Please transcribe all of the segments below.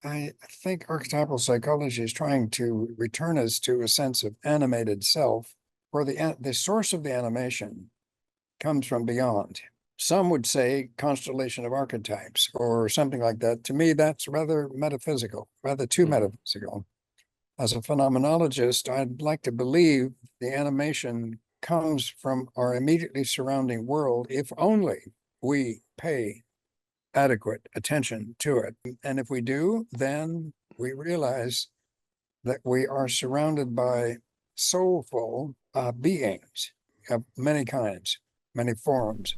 I think archetypal psychology is trying to return us to a sense of animated self, where the source of the animation comes from beyond. Some would say constellation of archetypes or something like that. To me, that's rather metaphysical, rather too Mm. metaphysical. As a phenomenologist, I'd like to believe the animation comes from our immediately surrounding world, if only we pay adequate attention to it. And if we do, then we realize that we are surrounded by soulful beings of many kinds, many forms.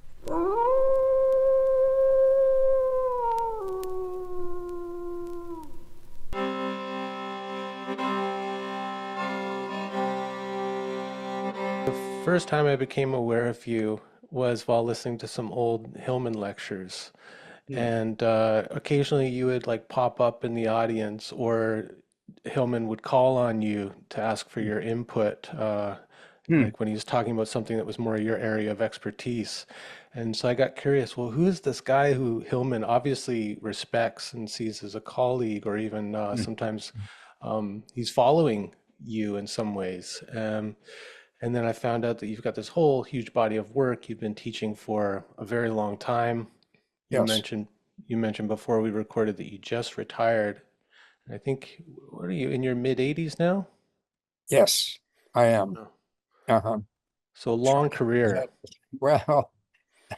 The first time I became aware of you was while listening to some old Hillman lectures. Hmm. And occasionally you would like pop up in the audience, or Hillman would call on you to ask for your input, Hmm. like when he was talking about something that was more your area of expertise. And so I got curious, well, who is this guy who Hillman obviously respects and sees as a colleague, or even sometimes he's following you in some ways. And then I found out that you've got this whole huge body of work you've been teaching for a very long time. You Yes. mentioned you mentioned before we recorded that you just retired. I think, what are you, in your mid 80s now? Yes, I am. Oh. Uh-huh. So Trying long career. well,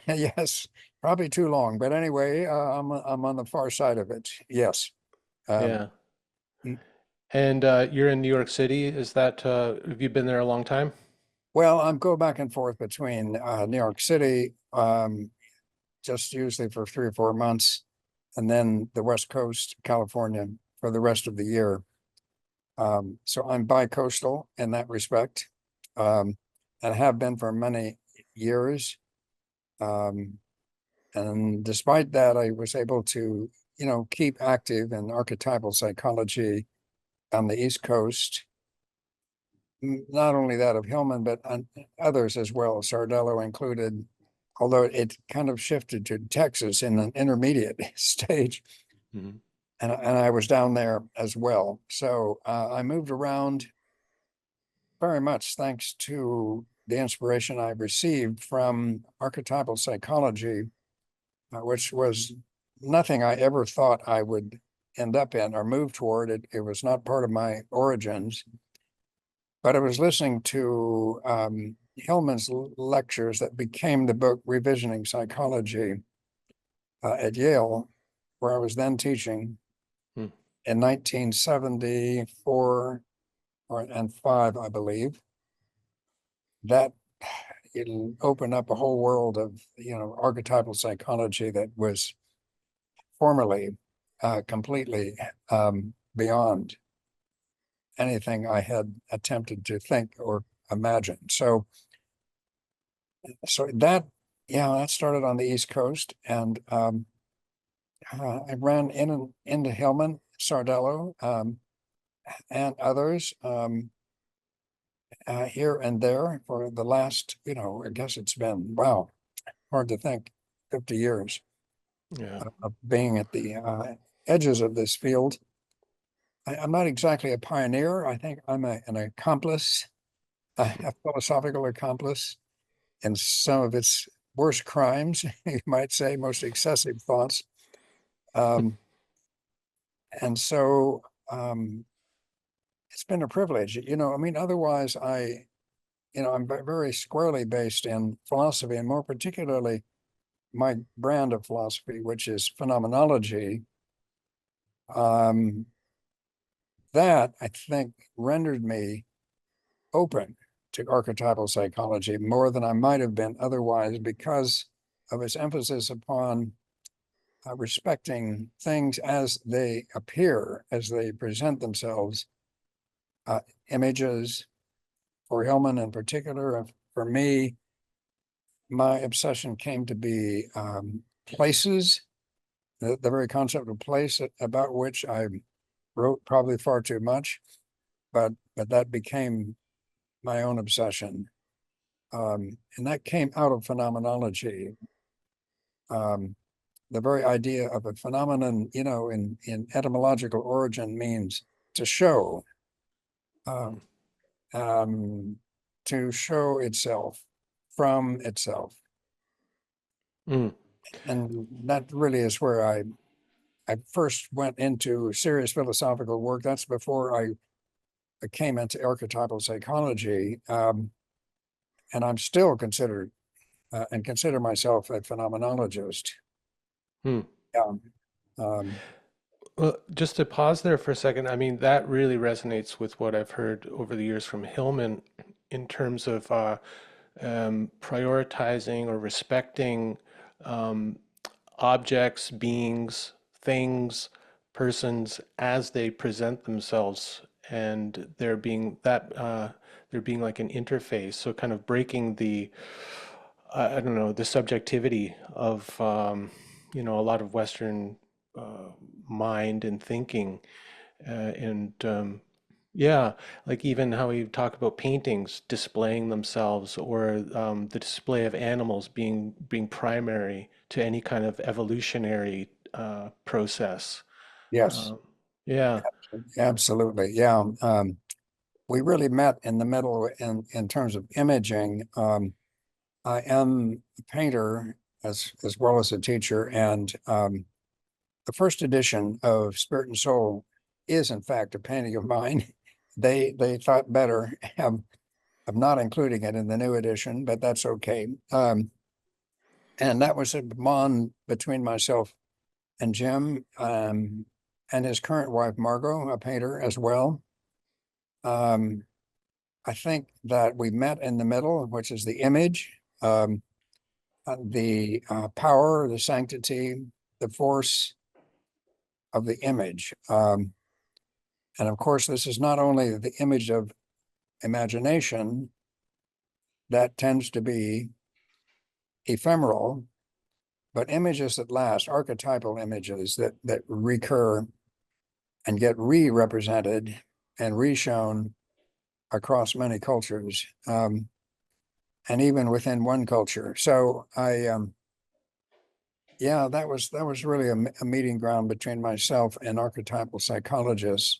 yes, probably too long, but anyway, I'm on the far side of it. Yes. Um, Yeah. mm, And you're in New York City. Is that, have you been there a long time? well, I'm go back and forth between New York City, just usually for 3 or 4 months, and then the West Coast, California, for the rest of the year. So I'm bi-coastal in that respect, um, and have been for many years. Um, and despite that, I was able to, keep active in archetypal psychology on the East Coast. Not only that of Hillman, but others as well, Sardello included, although it kind of shifted to Texas in an intermediate stage. Mhm. And I was down there as well. So I moved around very much thanks to the inspiration I received from archetypal psychology, which was nothing I ever thought I would end up in or move toward. It was not part of my origins, but I was listening to Hillman's lectures that became the book Revisioning Psychology at Yale, where I was then teaching Hmm. in 1974 and 5, I believe. That it opened up a whole world of archetypal psychology that was formerly completely beyond anything I had attempted to think or imagine. So that, yeah, that started on the East Coast, and I ran in and into Hillman, Sardello, and others here and there for the last, I guess it's been, wow, hard to think, 50 years Yeah. of being at the edges of this field. I'm not exactly a pioneer. I think I'm an accomplice, a philosophical accomplice in some of its worst crimes, you might say, most excessive thoughts. Um, and so it's been a privilege. I mean, otherwise, I'm very squarely based in philosophy, and more particularly my brand of philosophy, which is phenomenology. Um, that I think rendered me open to archetypal psychology more than I might have been otherwise because of its emphasis upon respecting things as they appear, as they present themselves, uh, images for Hillman in particular. For me, my obsession came to be places, the very concept of place about which I wrote probably far too much, but that became my own obsession. And that came out of phenomenology. Um, the very idea of a phenomenon, in etymological origin means to show, um, um, to show itself from itself. Mm. And that really is where I first went into serious philosophical work. That's before I came into archetypal psychology. And I'm still considered and consider myself a phenomenologist. Mm. Yeah. Um, Well, just to pause there for a second, I mean, that really resonates with what I've heard over the years from Hillman in terms of prioritizing or respecting um, objects, beings, things, persons as they present themselves, and there being like an interface. So kind of breaking the I don't know, the subjectivity of a lot of Western uh, mind and thinking, and yeah, like even how we talk about paintings displaying themselves, or the display of animals being primary to any kind of evolutionary process. yes, Um, yeah. absolutely. Yeah. We really met in the middle in terms of imaging. I am a painter as well as a teacher, and the first edition of Spirit and Soul is in fact a painting of mine. They thought better of not including it in the new edition, but that's okay. And that was a bond between myself and Jim, and his current wife Margot, a painter as well. Um, I think that we met in the middle, which is the image, the power, the sanctity, the force of the image. And of course, this is not only the image of imagination that tends to be ephemeral, but images that last, archetypal images that recur and get re-represented and re-shown across many cultures, and even within one culture. So yeah, that was really a meeting ground between myself and archetypal psychologists.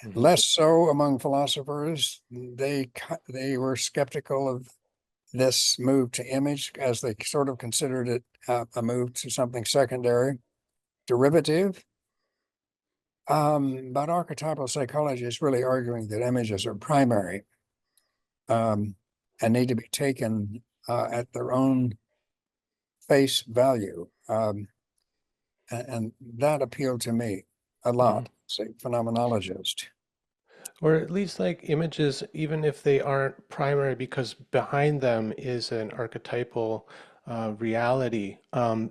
Mhm. Less so among philosophers. They were skeptical of this move to image, as they sort of considered it a move to something secondary, derivative. But archetypal psychology is really arguing that images are primary, um, and need to be taken at their own face value. And that appealed to me a Mhm. lot, say, phenomenologist. Or at least like images, even if they aren't primary, because behind them is an archetypal reality.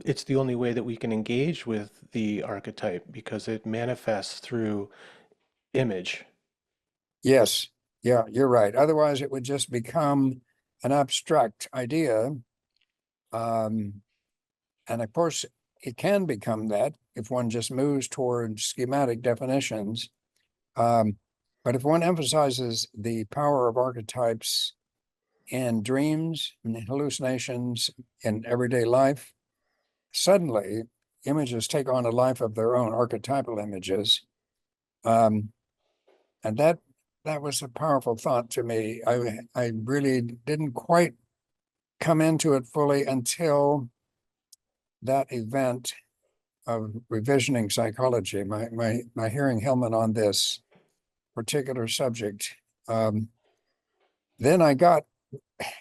It's the only way that we can engage with the archetype because it manifests through image. Yes, yeah, you're right. Otherwise, it would just become an abstract idea. Um, and of course, it can become that if one just moves toward schematic definitions. Um, but if one emphasizes the power of archetypes in dreams and hallucinations in everyday life, suddenly images take on a life of their own, archetypal images. Um, and that was a powerful thought to me. I really didn't quite come into it fully until that event of revisioning psychology, my hearing Hillman on this particular subject. Um, then I got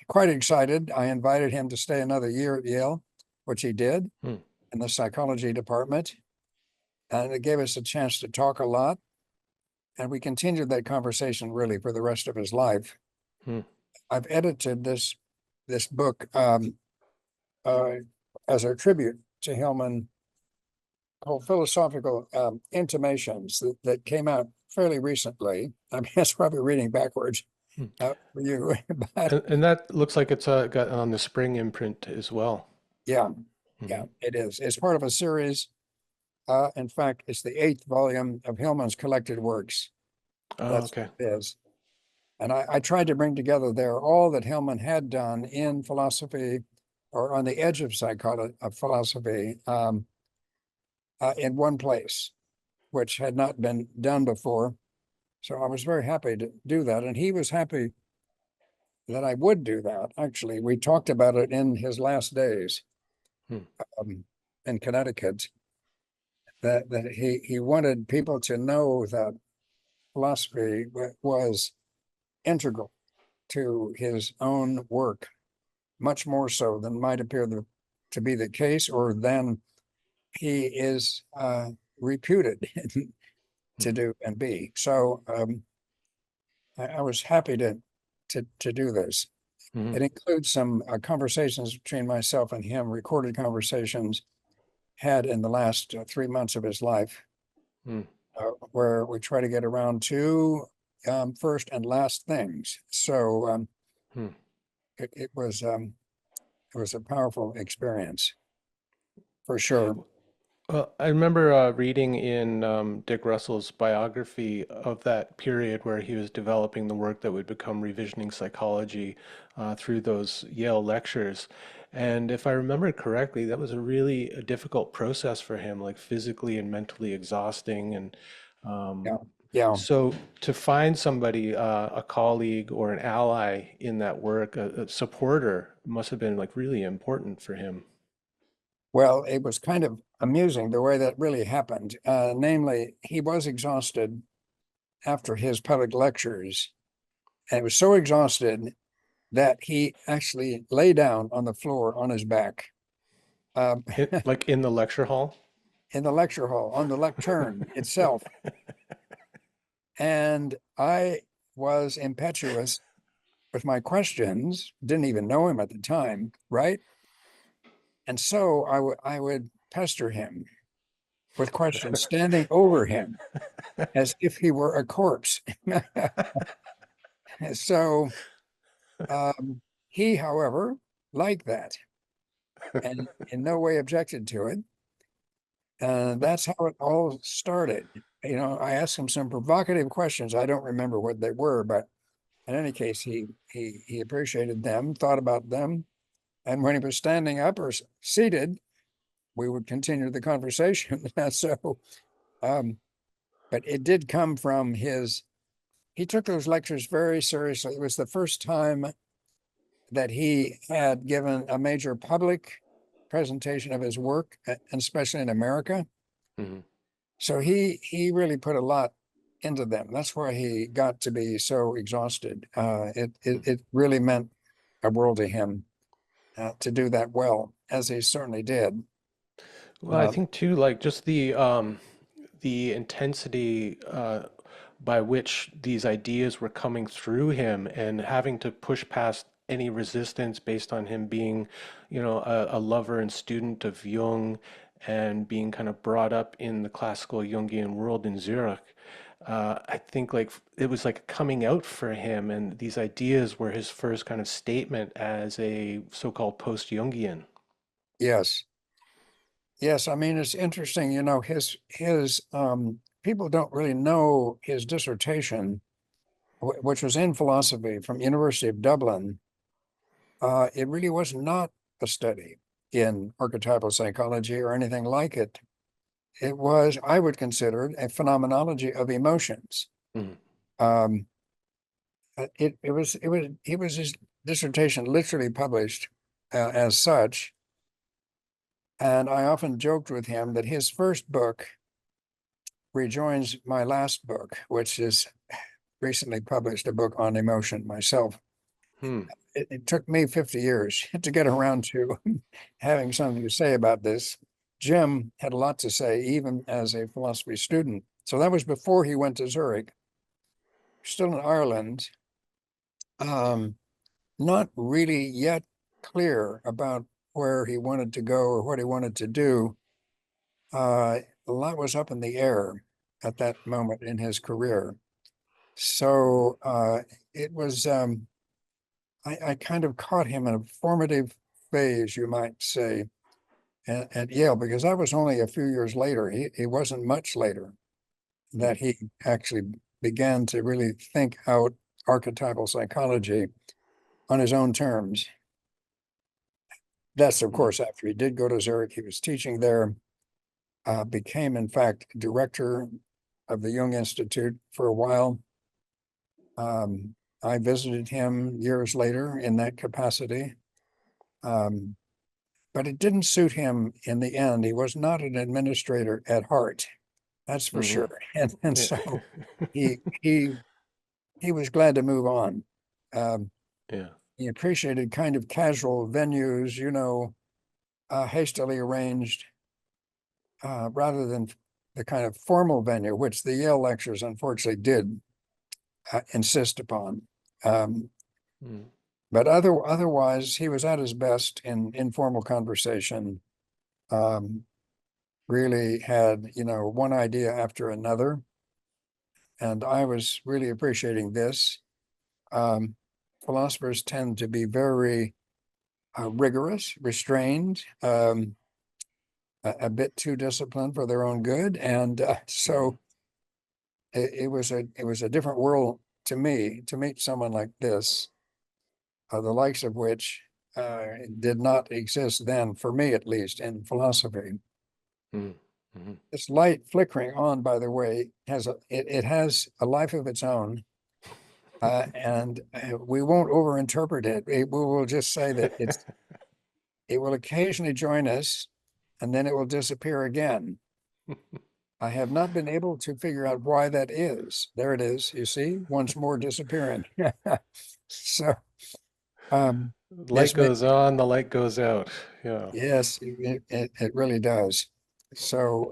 quite excited. I invited him to stay another year at Yale, which he did Hmm. in the psychology department. And it gave us a chance to talk a lot. And we continued that conversation really for the rest of his life. Hmm. I've edited this book uh, as a tribute to Hillman, called Philosophical Intimations, that came out fairly recently. I mean, it's probably reading backwards Hmm. for you, but And that looks like it's got on the spring imprint as well. yeah, yeah, Hmm. it is. It's part of a series. In fact, it's the eighth volume of Hillman's collected works. Oh, That's okay. what it is. And I tried to bring together there all that Hillman had done in philosophy or on the edge of psychology, of philosophy, in one place, which had not been done before. So I was very happy to do that. And he was happy that I would do that. Actually, we talked about it in his last days Hmm. in Connecticut, that he wanted people to know that philosophy was integral to his own work, much more so than might appear to be the case, or than he is reputed to do and be. So I was happy to do this. Mhm. It includes some conversations between myself and him, recorded conversations had in the last 3 months of his life, Hmm. where we try to get around to first and last things. So Hmm. it was a powerful experience for sure. Well, I remember reading in Dick Russell's biography of that period where he was developing the work that would become revisioning psychology through those Yale lectures. And if I remember correctly, that was a really a difficult process for him, like physically and mentally exhausting. And Yeah, yeah. so to find somebody, a colleague or an ally in that work, a supporter, must have been like really important for him. Well, it was kind of amusing the way that really happened. Namely, he was exhausted after his public lectures, and he was so exhausted that he actually lay down on the floor on his back um, Like in the lecture hall. in the lecture hall, on the lectern itself. And I was impetuous with my questions, didn't even know him at the time, right? And so I would pester him with questions, standing over him as if he were a corpse. So he, however, liked that and in no way objected to it. That's how it all started. I asked him some provocative questions. I don't remember what they were, but in any case, he appreciated them, thought about them, and when he was standing up or seated, we would continue the conversation. So, um, but it did come from his. He took those lectures very seriously. It was the first time that he had given a major public presentation of his work, and especially in America. Mhm. So he really put a lot into them. That's why he got to be so exhausted. It really meant a world to him to do that well, as he certainly did. Well, I Uh, think too, like just the intensity by which these ideas were coming through him and having to push past any resistance based on him being, a lover and student of Jung and being kind of brought up in the classical Jungian world in Zurich. I think like it was like coming out for him, and these ideas were his first kind of statement as a so-called post-Jungian. yes, yes. I mean, it's interesting. His people don't really know his dissertation, which was in philosophy from University of Dublin. It really was not a study in archetypal psychology or anything like it. It was, I would consider it, a phenomenology of emotions. Mhm. Um, his dissertation literally published as such. And I often joked with him that his first book rejoins my last book, which is recently published, a book on emotion myself. Hmm. It took me 50 years to get around to having something to say about this. Jim had a lot to say, even as a philosophy student. So that was before he went to Zurich, still in Ireland, um, not really yet clear about where he wanted to go or what he wanted to do. A lot was up in the air at that moment in his career. So it was, I kind of caught him in a formative phase, you might say, at Yale, because that was only a few years later. He wasn't much later that he actually began to really think out archetypal psychology on his own terms. That's, of Mhm. course, after he did go to Zurich, he was teaching there. became, in fact, director of the Jung Institute for a while. I visited him years later in that capacity. But it didn't suit him in the end. He was not an administrator at heart, that's for Hmm. sure. And Yeah. so he he was glad to move on. Um, Yeah. he appreciated kind of casual venues, hastily arranged, rather than the kind of formal venue, which the Yale lectures unfortunately did insist upon. Um, Mm. but otherwise, he was at his best in informal conversation. Um, really had, one idea after another. And I was really appreciating this. Um, Philosophers tend to be very rigorous, restrained, a bit too disciplined for their own good. And Mhm. so it was a different world to me to meet someone like this, the likes of which did not exist then, for me at least, in philosophy. Mhm. Mhm. This light flickering on, by the way, it has a life of its own, and we won't overinterpret it. We will just say that it will occasionally join us, and then it will disappear again. I have not been able to figure out why that is. There it is. You see, once more disappearing. So, The light yes, goes on, the light goes out. Yeah. yes, it really does. So,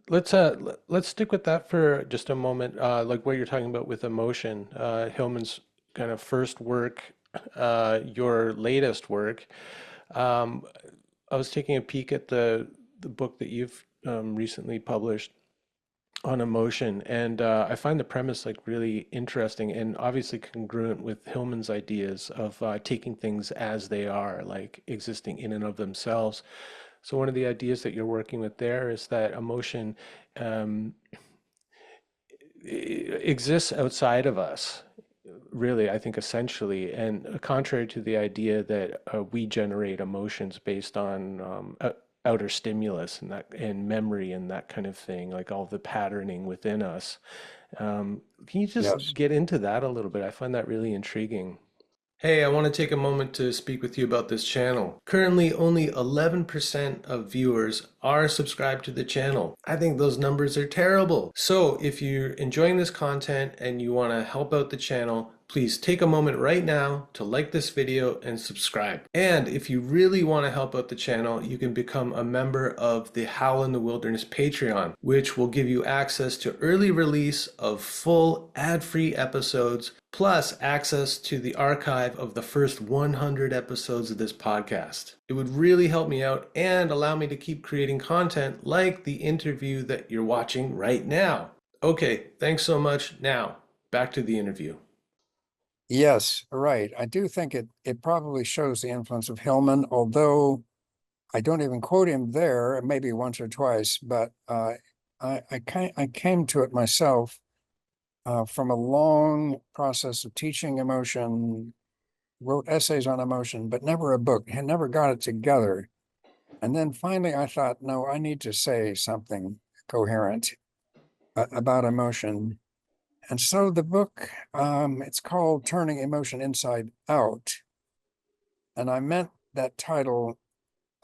Let's stick with that for just a moment. Like what you're talking about with emotion, Hillman's kind of first work, your latest work. Um, I was taking a peek at the book that you've recently published on emotion, and I find the premise like really interesting and obviously congruent with Hillman's ideas of taking things as they are, like existing in and of themselves. So one of the ideas that you're working with there is that emotion um, exists outside of us, really, I think essentially, and contrary to the idea that we generate emotions based on outer stimulus and memory and that kind of thing, like all the patterning within us. Can you just yes. get into that a little bit? I find that really intriguing. Hey, I want to take a moment to speak with you about this channel. Currently, only 11% of viewers are subscribed to the channel. I think those numbers are terrible. So if you're enjoying this content and you want to help out the channel, please take a moment right now to like this video and subscribe. And if you really want to help out the channel, you can become a member of the Howl in the Wilderness Patreon, which will give you access to early release of full ad-free episodes, plus access to the archive of the first 100 episodes of this podcast. It would really help me out and allow me to keep creating content like the interview that you're watching right now. Okay, thanks so much. Now, back to the interview. Yes, right. I do think it probably shows the influence of Hillman, although I don't even quote him there, maybe once or twice, but I came to it myself from a long process of teaching emotion, wrote essays on emotion, but never a book, had never got it together. And then finally I thought, no, I need to say something coherent about emotion. And so the book, it's called Turning Emotion Inside Out. And I meant that title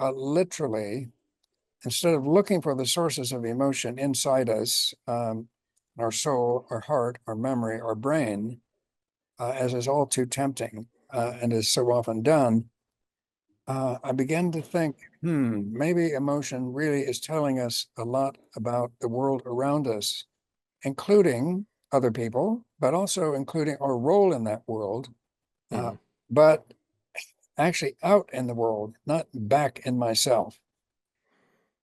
literally, instead of looking for the sources of emotion inside us, our soul, our heart, our memory, our brain, as is all too tempting and is so often done, I began to think, maybe emotion really is telling us a lot about the world around us, including other people, but also including our role in that world, uh, Mhm. but actually out in the world, not back in myself.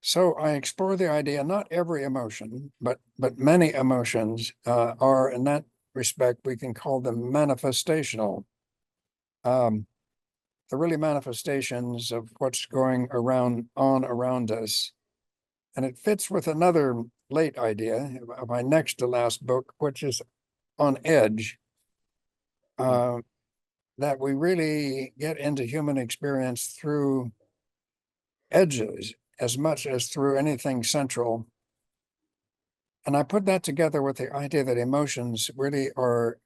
So I explore the idea, not every emotion, but many emotions are, in that respect, we can call them manifestational. Um, they're really manifestations of what's going around us. And it fits with another late idea of my next to last book, which is on edge, Mm. uh, that we really get into human experience through edges. as much as through anything central. And I put that together with the idea that emotions really are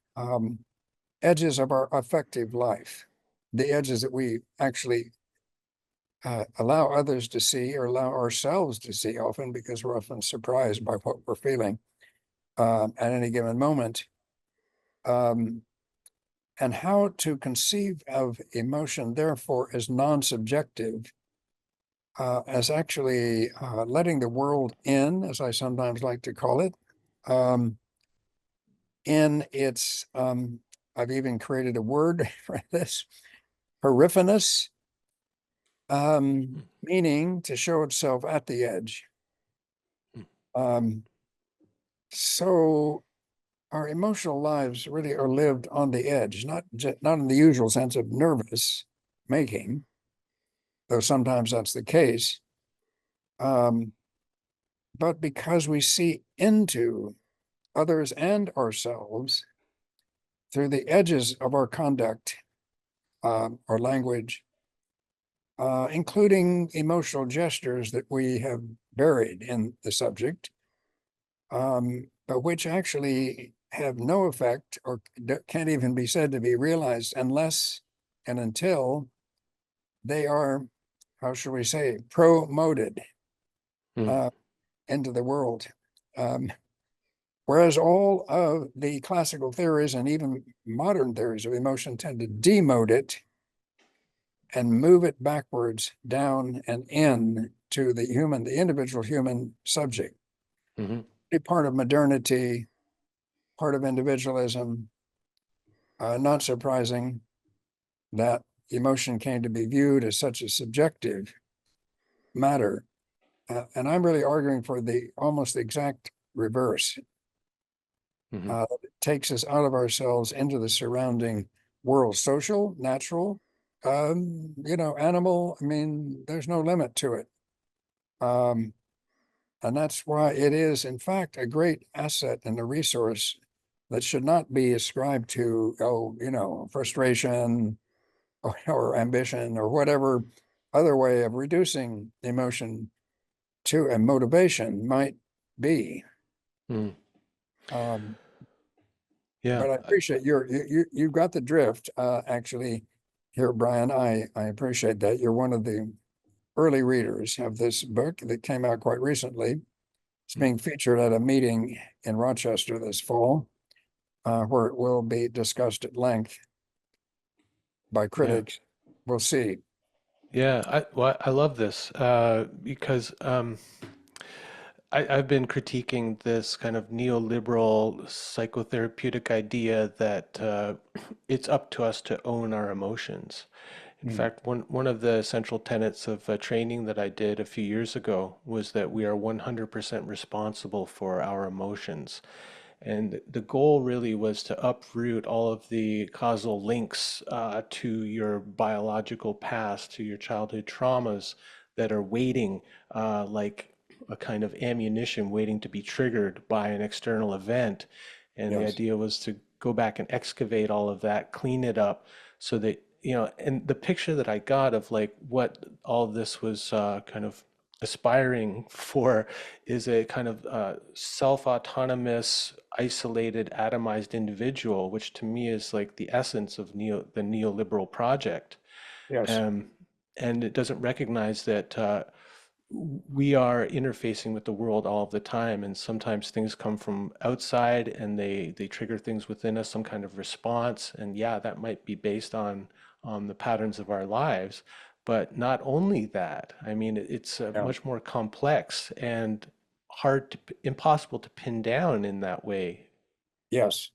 edges of our affective life, the edges that we actually allow others to see or allow ourselves to see often, because we're often surprised by what we're feeling at any given moment. And how to conceive of emotion, therefore, as non-subjective, as actually letting the world in, as I sometimes like to call it, in its, I've even created a word for this, horrifiness, meaning to show itself at the edge. So our emotional lives really are lived on the edge, not in the usual sense of nervous making, though sometimes that's the case, but because we see into others and ourselves through the edges of our conduct, our language, including emotional gestures that we have buried in the subject, but which actually have no effect or can't even be said to be realized unless and until they are, how shall we say, promoted into the world. Whereas all of the classical theories and even modern theories of emotion tend to demote it and move it backwards, down and in to the human, the individual human subject. A part of modernity, part of individualism. Not surprising that emotion came to be viewed as such a subjective matter. And I'm really arguing for the almost exact reverse. It takes us out of ourselves into the surrounding world, social, natural, animal. I mean, there's no limit to it. And that's why it is, in fact, a great asset and a resource that should not be ascribed to, frustration or ambition or whatever other way of reducing emotion to a motivation might be. Yeah. But I appreciate you've got the drift, actually, here, Brian. I appreciate that. You're one of the early readers of this book that came out quite recently. It's being featured at a meeting in Rochester this fall, where it will be discussed at length by Yeah. critics. We'll see. Yeah. I love this because I've been critiquing this kind of neoliberal psychotherapeutic idea that it's up to us to own our emotions. In Mm. fact, one of the central tenets of training that I did a few years ago was that we are 100% responsible for our emotions. And the goal really was to uproot all of the causal links to your biological past, to your childhood traumas that are waiting, like a kind of ammunition waiting to be triggered by an external event. And the Yes. idea was to go back and excavate all of that, clean it up so that, and the picture that I got of like what all of this was kind of aspiring for is a kind of self-autonomous, isolated, atomized individual, which to me is like the essence of the neoliberal project. Yes. Um, and it doesn't recognize that we are interfacing with the world all of the time, and sometimes things come from outside and they trigger things within us, some kind of response. And yeah, that might be based on the patterns of our lives. But not only that, I mean, it's Yeah. much more complex and impossible to pin down in that way. Yes.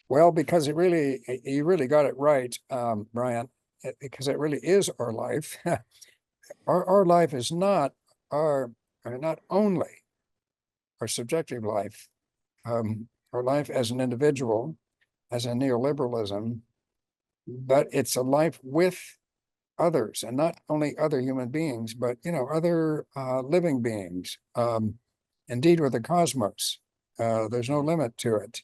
Well, because you really got it right, Brian, because it really is our life. Our life is not only our subjective life, our life as an individual, as a neoliberalism, but it's a life with others, and not only other human beings, but other living beings. Indeed, with the cosmos, there's no limit to it.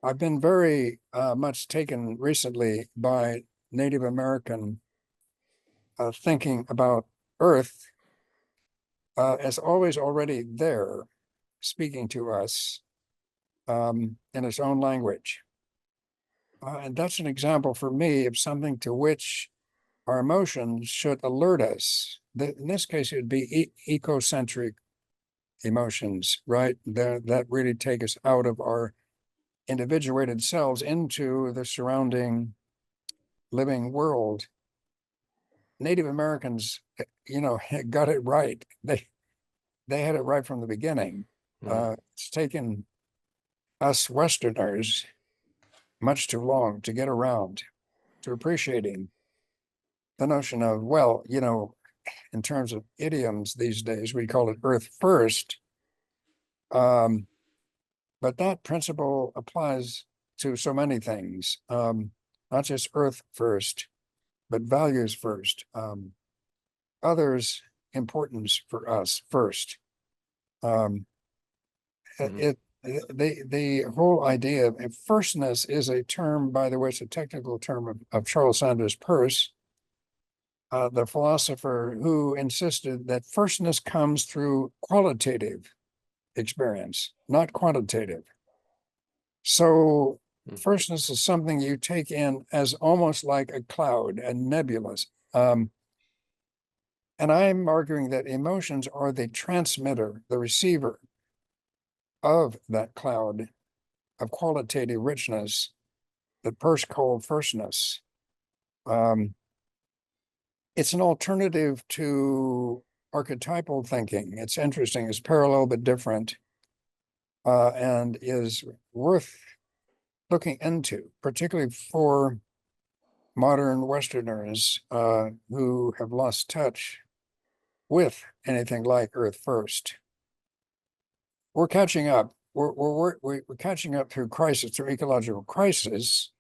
I've been very much taken recently by Native American thinking about Earth is always already there, speaking to us in its own language. And that's an example for me of something to which our emotions should alert us. In this case, it would be ecocentric emotions, right? That really take us out of our individuated selves into the surrounding living world. Native Americans, got it right. They had it right from the beginning. It's taken us Westerners much too long to get around to appreciating the notion of, well, in terms of idioms these days, we call it earth first. But that principle applies to so many things, not just earth first, but values first, others' importance for us first. The whole idea of firstness is a term, by the way, it's a technical term of Charles Sanders Peirce, the philosopher who insisted that firstness comes through qualitative experience, not quantitative. So firstness is something you take in as almost like a cloud, a nebulous. And I'm arguing that emotions are the transmitter, the receiver of that cloud of qualitative richness that Peirce called firstness. It's an alternative to archetypal thinking. It's interesting, it's parallel but different, and is worth looking into, particularly for modern Westerners who have lost touch with anything like Earth First. We're catching up. We're catching up through crisis, through ecological crisis,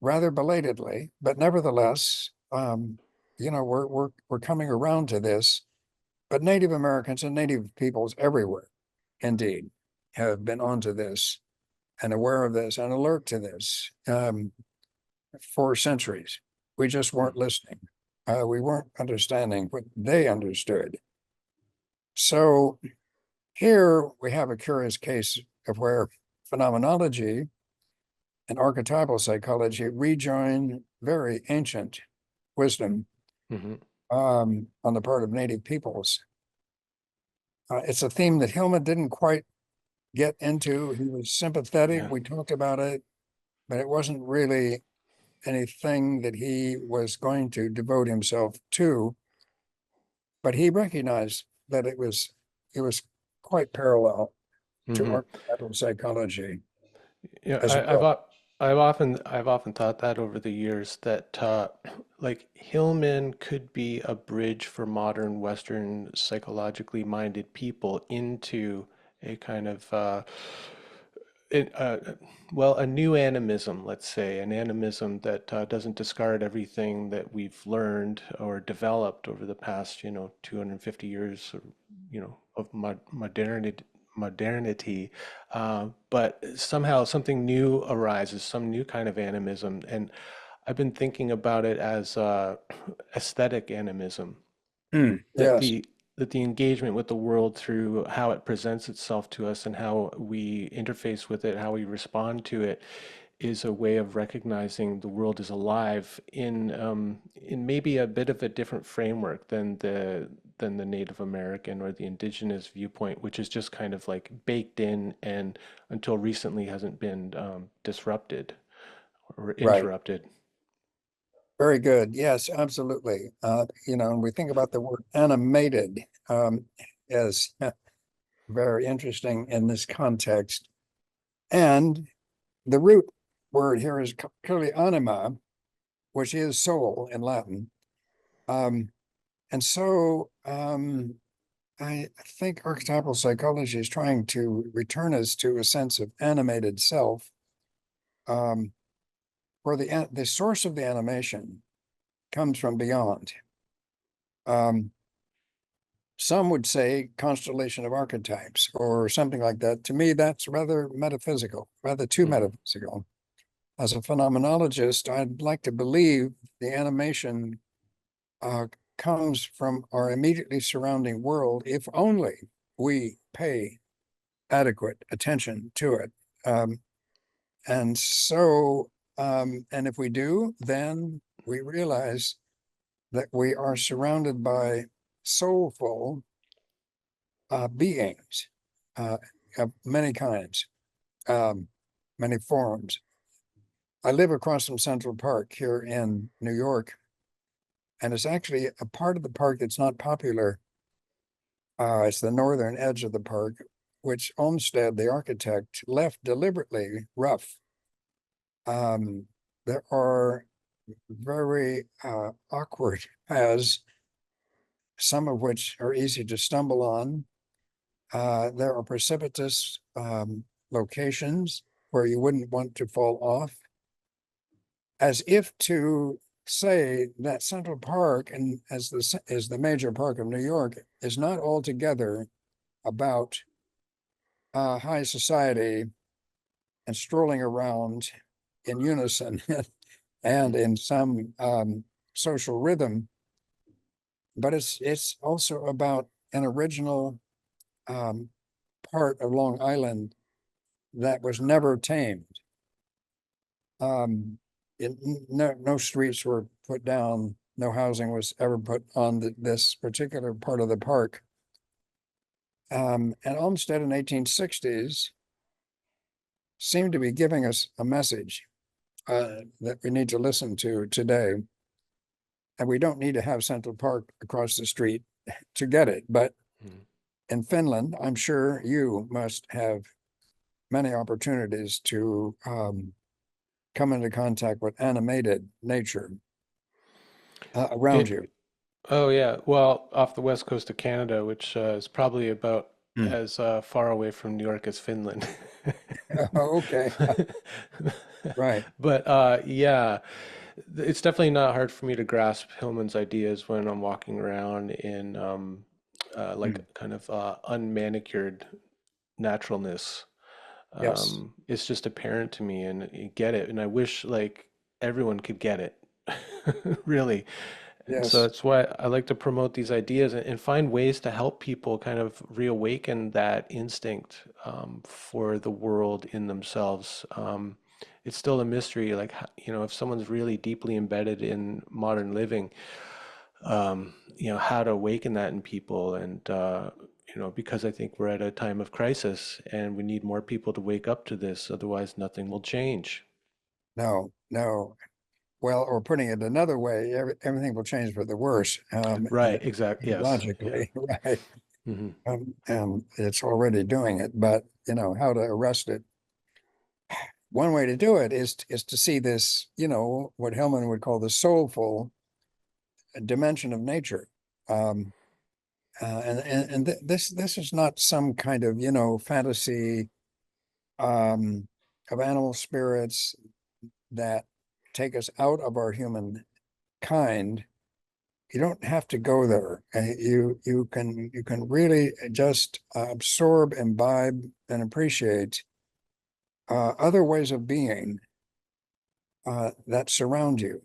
rather belatedly, but nevertheless, we're coming around to this. But Native Americans and Native peoples everywhere, indeed, have been onto this and aware of this and alert to this for centuries. We just weren't listening. We weren't understanding what they understood. So here we have a curious case of where phenomenology and archetypal psychology rejoin very ancient wisdom on the part of Native peoples. It's a theme that Hillman didn't quite get into. He was sympathetic. We talked about it, but it wasn't really anything that he was going to devote himself to. But he recognized that it was quite parallel to archetypal psychology. I've often thought that over the years that like Hillman could be a bridge for modern Western psychologically minded people into a kind of a new animism, let's say, an animism that doesn't discard everything that we've learned or developed over the past, 250 years, of modernity, but somehow something new arises, some new kind of animism, and I've been thinking about it as aesthetic animism, that Yes, the engagement with the world through how it presents itself to us and how we interface with it, how we respond to it, is a way of recognizing the world is alive in maybe a bit of a different framework than the Native American or the indigenous viewpoint, which is just kind of like baked in and until recently hasn't been disrupted or right. interrupted. Very good. Yes, absolutely. And we think about the word animated as very interesting in this context. And the root word here is clearly anima, which is soul in Latin. And so I think archetypal psychology is trying to return us to a sense of animated self, where the source of the animation comes from beyond. Some would say constellation of archetypes or something like that. To me, that's rather metaphysical, rather too metaphysical. As a phenomenologist, I'd like to believe the animation comes from our immediately surrounding world if only we pay adequate attention to it. Um, and so, and if we do, then we realize that we are surrounded by soulful beings of many kinds, um, many forms. I live across from Central Park here in New York, and it's actually a part of the park that's not popular. It's the northern edge of the park, which Olmsted, the architect, left deliberately rough. Um, there are very awkward paths, some of which are easy to stumble on. There are precipitous locations where you wouldn't want to fall off, as if to say that Central Park, and as the major park of New York, is not altogether about high society and strolling around in unison and in some social rhythm, but it's also about an original um, part of Long Island that was never tamed. Um, no streets were put down, no housing was ever put on this particular part of the park. And Olmsted in 1860s seemed to be giving us a message that we need to listen to today. And we don't need to have Central Park across the street to get it. But Mm. in Finland, I'm sure you must have many opportunities to come into contact with animated nature around It, you. oh yeah, well, off the west coast of Canada, which is probably about Hmm. as far away from New York as Finland. Okay, right. But yeah, it's definitely not hard for me to grasp Hillman's ideas when I'm walking around in like Mm. kind of unmanicured naturalness. Yes, It's just apparent to me, and you get it. And I wish like everyone could get it, really. And so yes. that's why I like to promote these ideas and find ways to help people kind of reawaken that instinct for the world in themselves. It's still a mystery, like, if someone's really deeply embedded in modern living, how to awaken that in people. And, because I think we're at a time of crisis and we need more people to wake up to this, otherwise, nothing will change. No, no. Well, or putting it another way, everything will change for the worse, Right, exactly. Yes. Yeah. logically, right? Hmm. And it's already doing it, but how to arrest it. One way to do it is to see this, what Hellman would call the soulful dimension of nature. Um, and this is not some kind of fantasy of animal spirits that take us out of our human kind. You don't have to go there. You can really just absorb, imbibe, and appreciate other ways of being that surround you,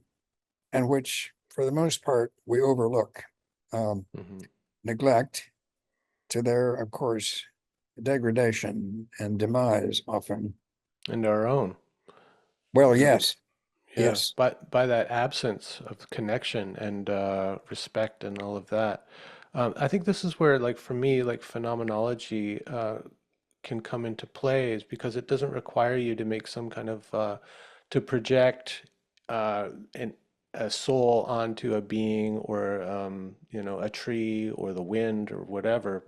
and which, for the most part, we overlook, um, Hmm. neglect, to their, of course, degradation and demise often. And our own. Well, You know, yes, Yeah, yes, by that absence of connection and respect and all of that, I think this is where, like for me, like phenomenology can come into play, is because it doesn't require you to make some kind of to project uh, an, a soul onto a being or a tree or the wind or whatever.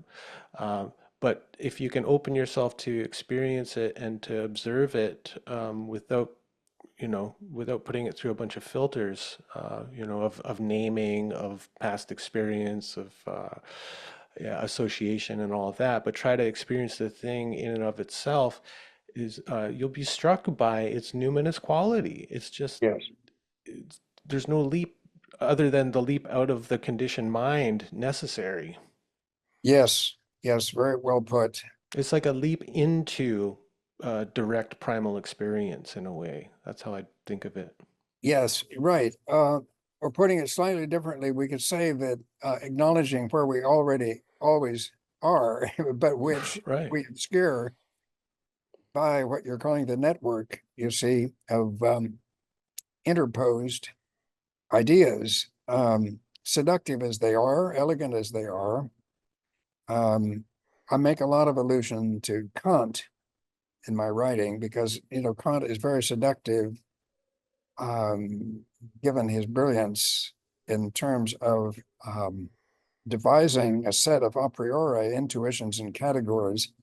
But if you can open yourself to experience it and to observe it without putting it through a bunch of filters, of naming, of past experience, of yeah, association and all of that, but try to experience the thing in and of itself, is you'll be struck by its numinous quality. It's just, yes, there's no leap other than the leap out of the conditioned mind necessary. yes, yes, very well put. It's like a leap into direct primal experience in a way. That's how I think of it. Yes, right. or putting it slightly differently, we could say that acknowledging where we already always are, but which Right. we obscure by what you're calling the network, you see, of interposed ideas, seductive as they are, elegant as they are. I make a lot of allusion to Kant in my writing because, Kant is very seductive, um, given his brilliance in terms of devising a set of a priori intuitions and categories.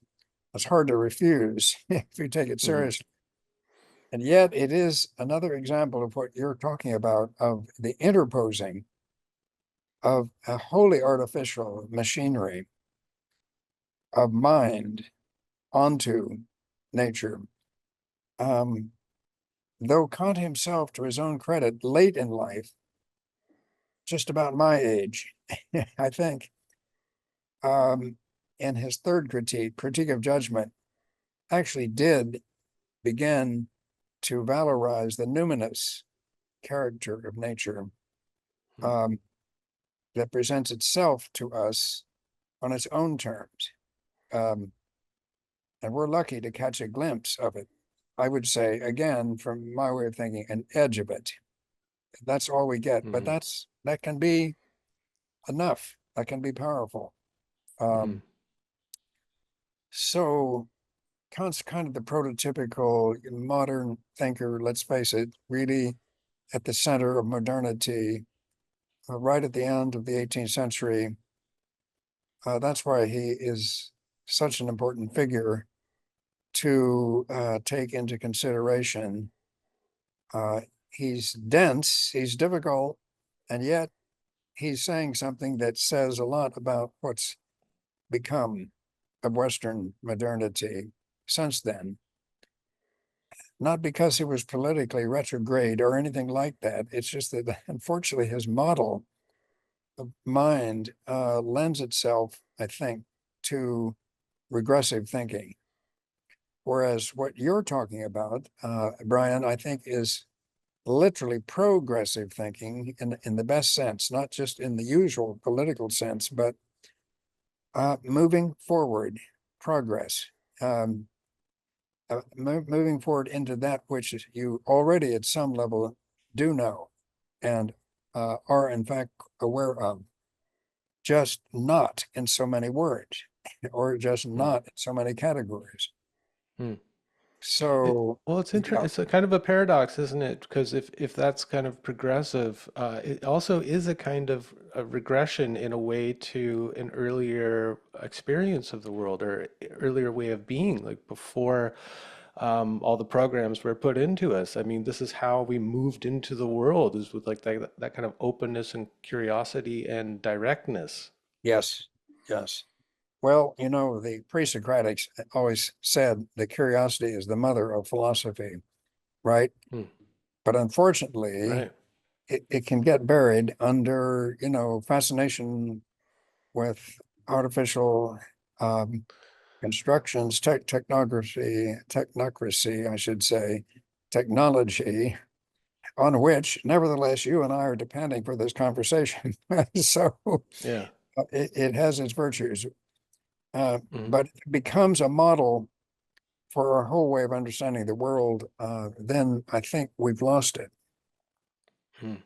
It's hard to refuse if you take it Hmm. seriously. And yet it is another example of what you're talking about, of the interposing of a wholly artificial machinery of mind onto nature. Um, though Kant himself, to his own credit, late in life, just about my age, I think, um, in his third critique of judgment, actually did begin to valorize the numinous character of nature, Hmm. um, that presents itself to us on its own terms. Um, and we're lucky to catch a glimpse of it. I would say, again, from my way of thinking, an edge of it. That's all we get, but Hmm. that can be enough. That can be powerful. Hmm. Um, so Kant's kind of the prototypical modern thinker, let's face it, really at the center of modernity, right at the end of the 18th century. That's why he is such an important figure to take into consideration. Uh, he's dense, he's difficult, and yet he's saying something that says a lot about what's become of Western modernity since then. Not because he was politically retrograde or anything like that. It's just that, unfortunately, his model of mind lends itself, I think, to regressive thinking. Whereas what you're talking about, Brian, I think is literally progressive thinking in the best sense, not just in the usual political sense, but moving forward, progress, um, moving forward into that which you already at some level do know and are in fact aware of, just not in so many words or just Hmm. not in so many categories. Hmm. So, Well, it's yeah, It's a kind of a paradox, isn't it? Because if that's kind of progressive, it also is a kind of a regression in a way to an earlier experience of the world or earlier way of being, like before all the programs were put into us. I mean, this is how we moved into the world, is with like that kind of openness and curiosity and directness. yes, yes. Well, the pre-Socratics always said that curiosity is the mother of philosophy, right? Hmm. But unfortunately, Right. it can get buried under, fascination with artificial um, constructions, technocracy, I should say, technology, on which, nevertheless, you and I are depending for this conversation. So Yeah. it has its virtues, Hmm. but it becomes a model for our whole way of understanding the world. Then I think we've lost it. Hmm.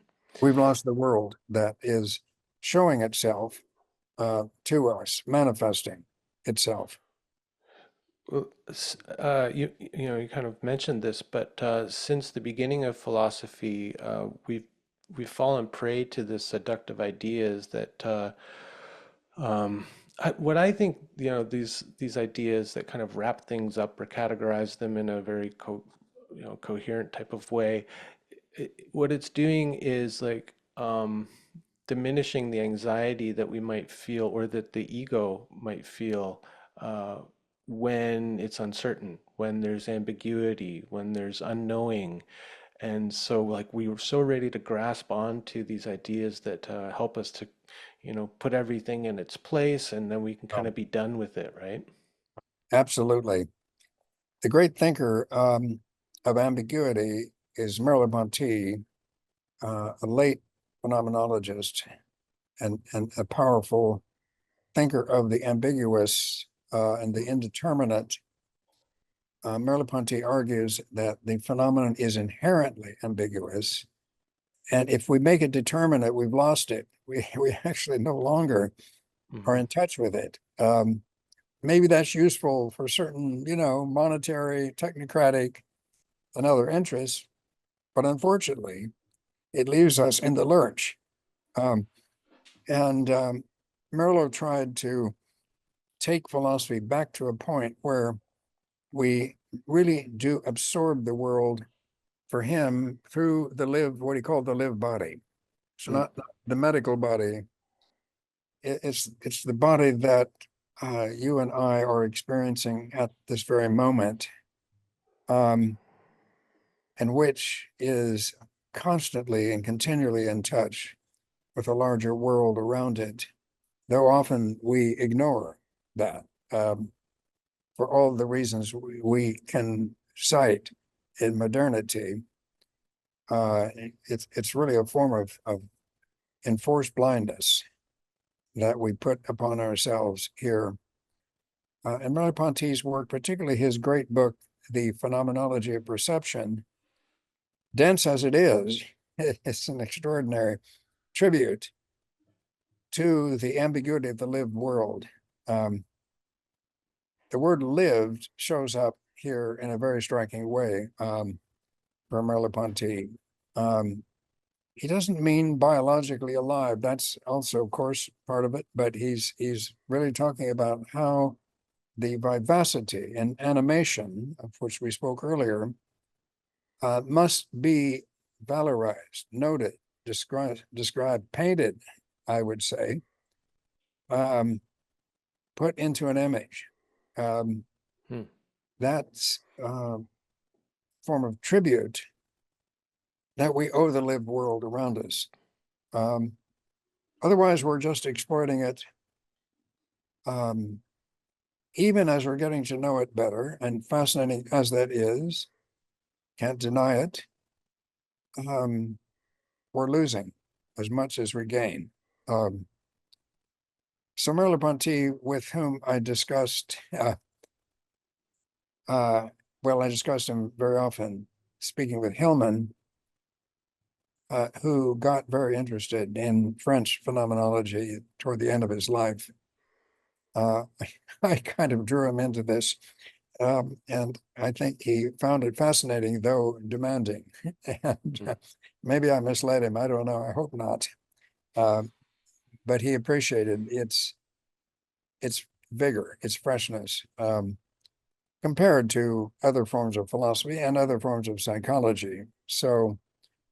We've lost the world that is showing itself to us, manifesting itself. Well, you kind of mentioned this, but since the beginning of philosophy, we've fallen prey to this seductive ideas that what I think, these ideas that kind of wrap things up or categorize them in a very coherent type of way, what it's doing is like diminishing the anxiety that we might feel or that the ego might feel uh, when it's uncertain, when there's ambiguity, when there's unknowing. And so, like, we were so ready to grasp onto these ideas that help us to, put everything in its place, and then we can kind Oh, of be done with it, right? absolutely. The great thinker of ambiguity is Merleau-Ponty, a late phenomenologist and a powerful thinker of the ambiguous and the indeterminate. Merleau-Ponty argues that the phenomenon is inherently ambiguous, and if we make it determinate, we've lost it. We actually no longer are Hmm. in touch with it. Maybe that's useful for certain, monetary, technocratic, and other interests, but unfortunately, it leaves us in the lurch. Um, and Merleau tried to take philosophy back to a point where we really do absorb the world for him through what he called the live body. So Mm. not the medical body. It's the body that you and I are experiencing at this very moment, um, and which is constantly and continually in touch with a larger world around it, though often we ignore that, for all the reasons we can cite in modernity. It's really a form of enforced blindness that we put upon ourselves here. And Merleau-Ponty's work, particularly his great book, The Phenomenology of Perception, dense as it is, it's an extraordinary tribute to the ambiguity of the lived world. Um, the word lived shows up here in a very striking way, for Merleau-Ponty. Um, he doesn't mean biologically alive. That's also, of course, part of it, but he's really talking about how the vivacity and animation, of which we spoke earlier, must be valorized, noted, described, painted, I would say, um, put into an image. Um, Hmm. that's a form of tribute that we owe the lived world around us. Um, Otherwise, we're just exploiting it, um, even as we're getting to know it better, and fascinating as that is, can't deny it. Um, we're losing as much as we gain. Um, so Merleau-Ponty, with whom I discussed, uh, well, I discussed him very often, speaking with Hillman, who got very interested in French phenomenology toward the end of his life. Uh, I kind of drew him into this, and I think he found it fascinating, though demanding. And Mm. maybe I misled him. I don't know. I hope not. Um, but he appreciated its vigor, its freshness, compared to other forms of philosophy and other forms of psychology. So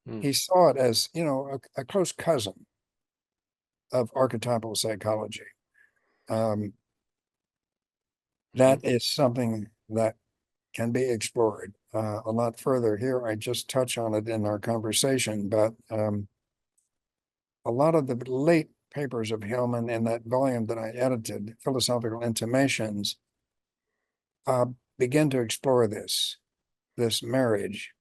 Mm. he saw it as, a close cousin of archetypal psychology. Um, that Mm. is something that can be explored a lot further here. I just touch on it in our conversation, but a lot of the late papers of Hillman in that volume that I edited, Philosophical Intimations, uh, begin to explore this marriage,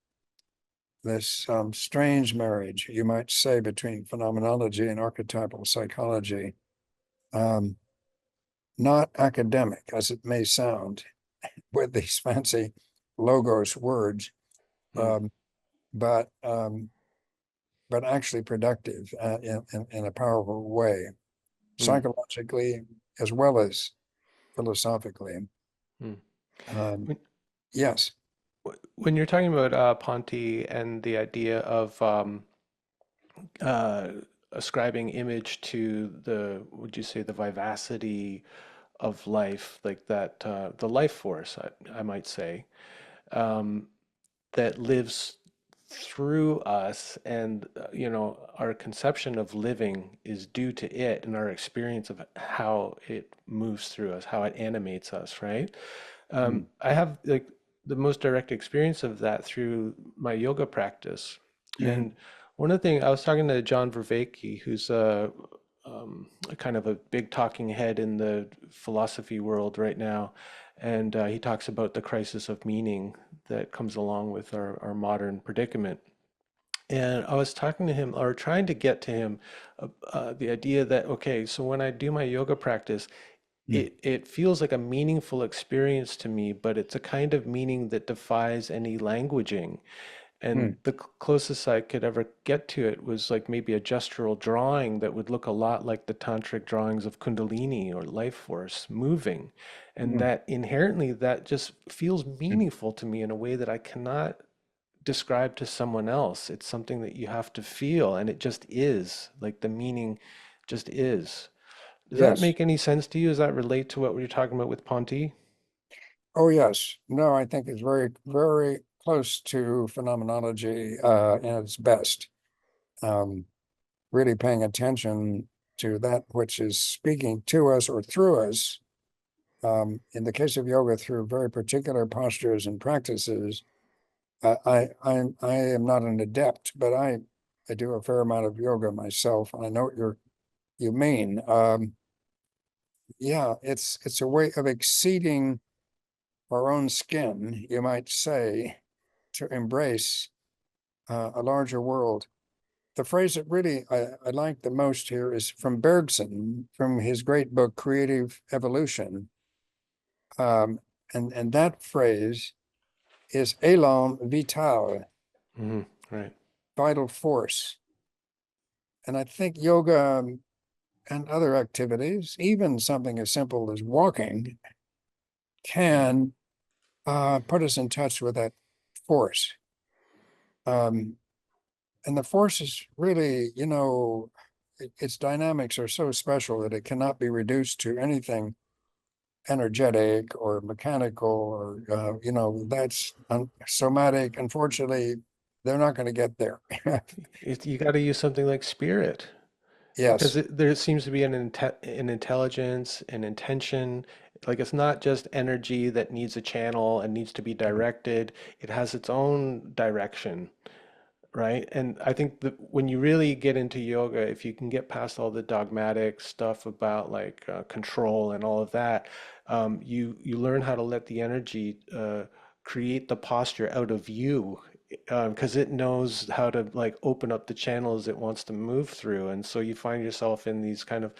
this strange marriage, you might say, between phenomenology and archetypal psychology. Um, Not academic, as it may sound, with these fancy logos words, Mm. um, but actually productive in a powerful way, Mm. psychologically as well as philosophically. Mm. Um, When, yes. when you're talking about Ponty and the idea of uh, ascribing image to would you say, the vivacity of life, like that, the life force, I might say, um, that lives through us, and our conception of living is due to it and our experience of how it moves through us, how it animates us, right? Mm, I have like the most direct experience of that through my yoga practice. mm, And one of the things, I was talking to John Vervaeke, who's a kind of a big talking head in the philosophy world right now, and he talks about the crisis of meaning that comes along with our modern predicament. And I was talking to him or trying to get to him the idea that, okay, so when I do my yoga practice, Mm, it feels like a meaningful experience to me, but it's a kind of meaning that defies any languaging. And mm, the closest I could ever get to it was like maybe a gestural drawing that would look a lot like the tantric drawings of Kundalini or life force moving. And mm, that inherently, that just feels mm. meaningful to me in a way that I cannot describe to someone else. It's something that you have to feel, and it just is. Like the meaning just is. Does that Yes. make any sense to you? Does that relate to what we were talking about with Ponty? Oh, yes. No, I think it's very, very close to phenomenology in its best. Um, really paying attention to that which is speaking to us or through us. In the case of yoga, through very particular postures and practices. I am not an adept, but I do a fair amount of yoga myself, and I know what you mean. Yeah, it's a way of exceeding our own skin, you might say, to embrace a larger world. The phrase that really I like the most here is from Bergson, from his great book Creative Evolution, and that phrase is élan vital, Hmm. Right. vital force. And I think yoga and other activities, even something as simple as walking, can put us in touch with that force. Um, and the force is really, its dynamics are so special that it cannot be reduced to anything energetic or mechanical or, that's somatic. Unfortunately, they're not going to get there. You got to use something like spirit. Because Yes, there seems to be an intelligence, an intention. Like it's not just energy that needs a channel and needs to be directed. It has its own direction, right? And I think that when you really get into yoga, if you can get past all the dogmatic stuff about like control and all of that, you learn how to let the energy create the posture out of you, because it knows how to like open up the channels it wants to move through, and so you find yourself in these kind of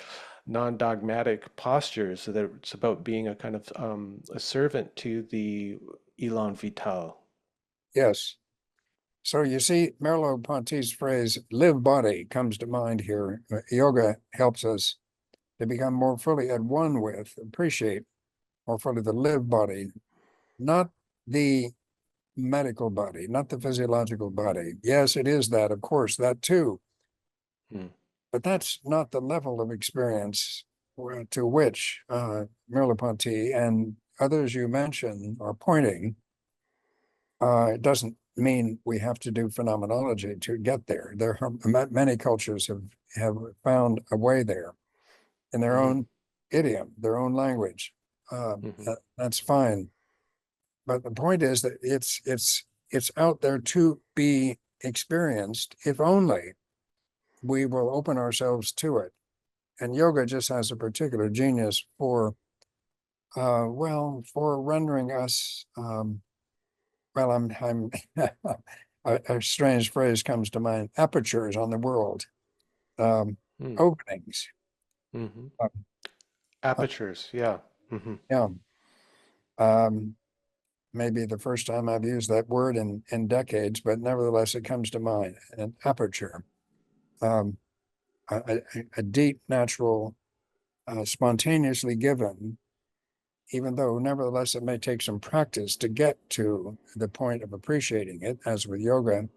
non-dogmatic postures. So that it's about being a kind of a servant to the elan vital. yes. So you see, Merleau-Ponty's phrase "live body" comes to mind here. Yoga helps us to become more fully at one with, appreciate more fully the live body, not the medical body, not the physiological body. Yes, it is that, of course, that too, Hmm. but that's not the level of experience to which Merleau-Ponty and others you mentioned are pointing. It doesn't mean we have to do phenomenology to get there. There are many cultures have found a way there in their Hmm. own idiom, their own language. Hmm. That's fine. But the point is that it's out there to be experienced if only we will open ourselves to it. And yoga just has a particular genius for for rendering us well, I'm a strange phrase comes to mind, apertures on the world, um, Hmm. openings. Hmm. Uh, uh, Apertures, yeah. Hmm. yeah. Um, Maybe the first time I've used that word in decades, but nevertheless, it comes to mind. An aperture, um, a deep, natural, spontaneously given, even though nevertheless it may take some practice to get to the point of appreciating it, as with yoga.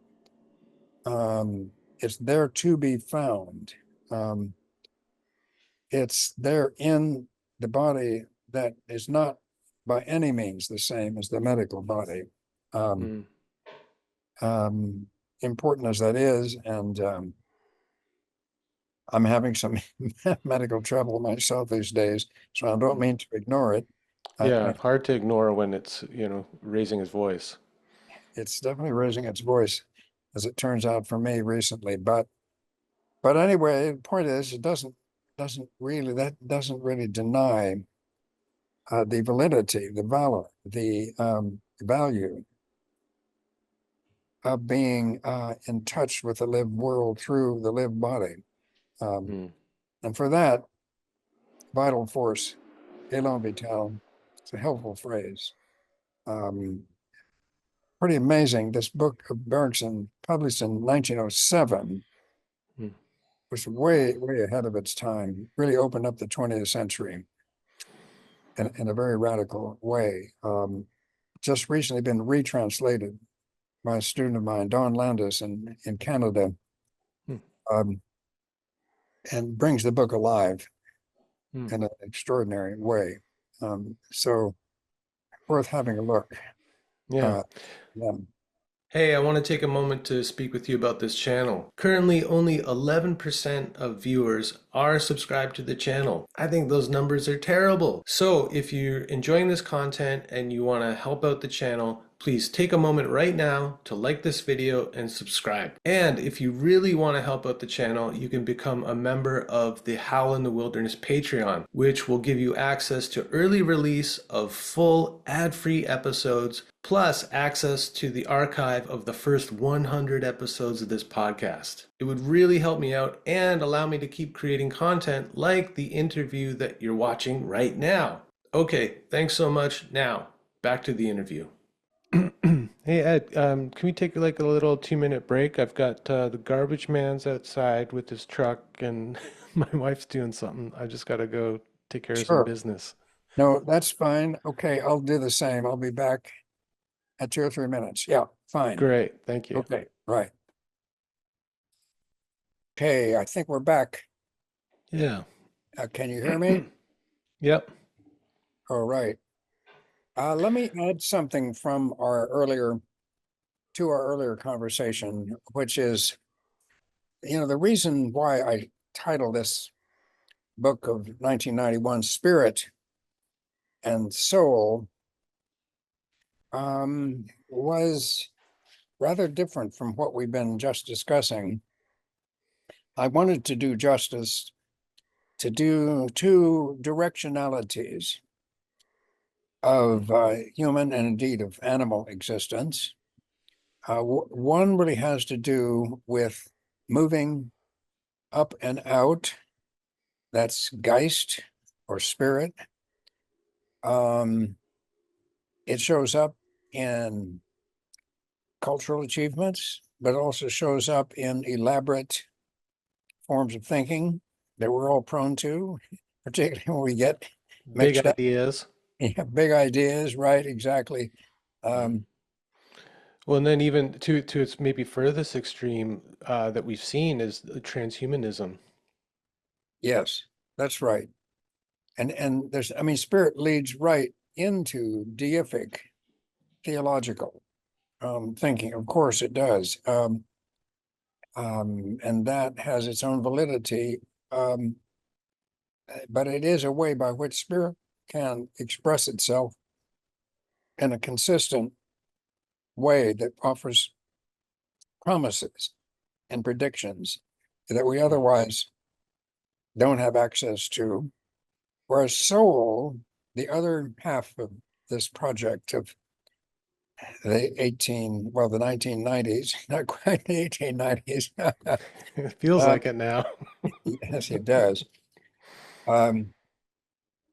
It's there to be found. Um, it's there in the body that is not by any means the same as the medical body. Um, Mm. um, Important as that is, and I'm having some medical trouble myself these days, so I don't mean to ignore it. Yeah, hard to ignore when it's, raising his voice. It's definitely raising its voice, as it turns out for me recently. But anyway, the point is, it doesn't really deny the validity, the valor, the value of being in touch with the lived world through the lived body. Mm. And for that, vital force, elan vital, it's a helpful phrase. Um, Pretty amazing. This book of Bergson, published in 1907, Mm. was way, way ahead of its time, really opened up the 20th century in a very radical way. Just recently been retranslated by a student of mine, Don Landis, in Canada, Mm. um, and brings the book alive Mm. in an extraordinary way. So worth having a look. Yeah. Uh, yeah. Hey, I want to take a moment to speak with you about this channel. Currently, only 11% of viewers are subscribed to the channel. I think those numbers are terrible. So if you're enjoying this content and you want to help out the channel, please take a moment right now to like this video and subscribe. And if you really want to help out the channel, you can become a member of the Howl in the Wilderness Patreon, which will give you access to early release of full ad-free episodes, plus access to the archive of the first 100 episodes of this podcast. It would really help me out and allow me to keep creating content like the interview that you're watching right now. Okay, thanks so much. Now, back to the interview. Hey Ed, can we take like a little 2 minute break? I've got the garbage man's outside with his truck, and my wife's doing something. I just gotta go take care of some Sure. business. No, that's fine. Okay, I'll do the same. I'll be back at 2 or 3 minutes. Yeah, fine. Great, thank you. Okay, right. Okay, I think we're back. Yeah. Can you hear me? Yep. All right. Let me add something from our earlier conversation, which is, the reason why I titled this book of 1991, Spirit and Soul, was rather different from what we've been just discussing. I wanted to do justice to do two directionalities of human and indeed of animal existence. One really has to do with moving up and out. That's Geist or spirit. It shows up in cultural achievements, but also shows up in elaborate forms of thinking that we're all prone to, particularly when we get Big mixed up. ideas. Yeah, big ideas, right? Exactly. Mm. Um, Well, and then even to its maybe furthest extreme that we've seen is transhumanism. yes, that's right. And there's, I mean, spirit leads right into deific theological thinking. Of course, it does. And that has its own validity. Um, but it is a way by which spirit can express itself in a consistent way that offers promises and predictions that we Mm. otherwise don't have access to. Whereas soul, the other half of this project of the 1990s, not quite the 1890s. It feels uh, like it now. yes, it does. Um,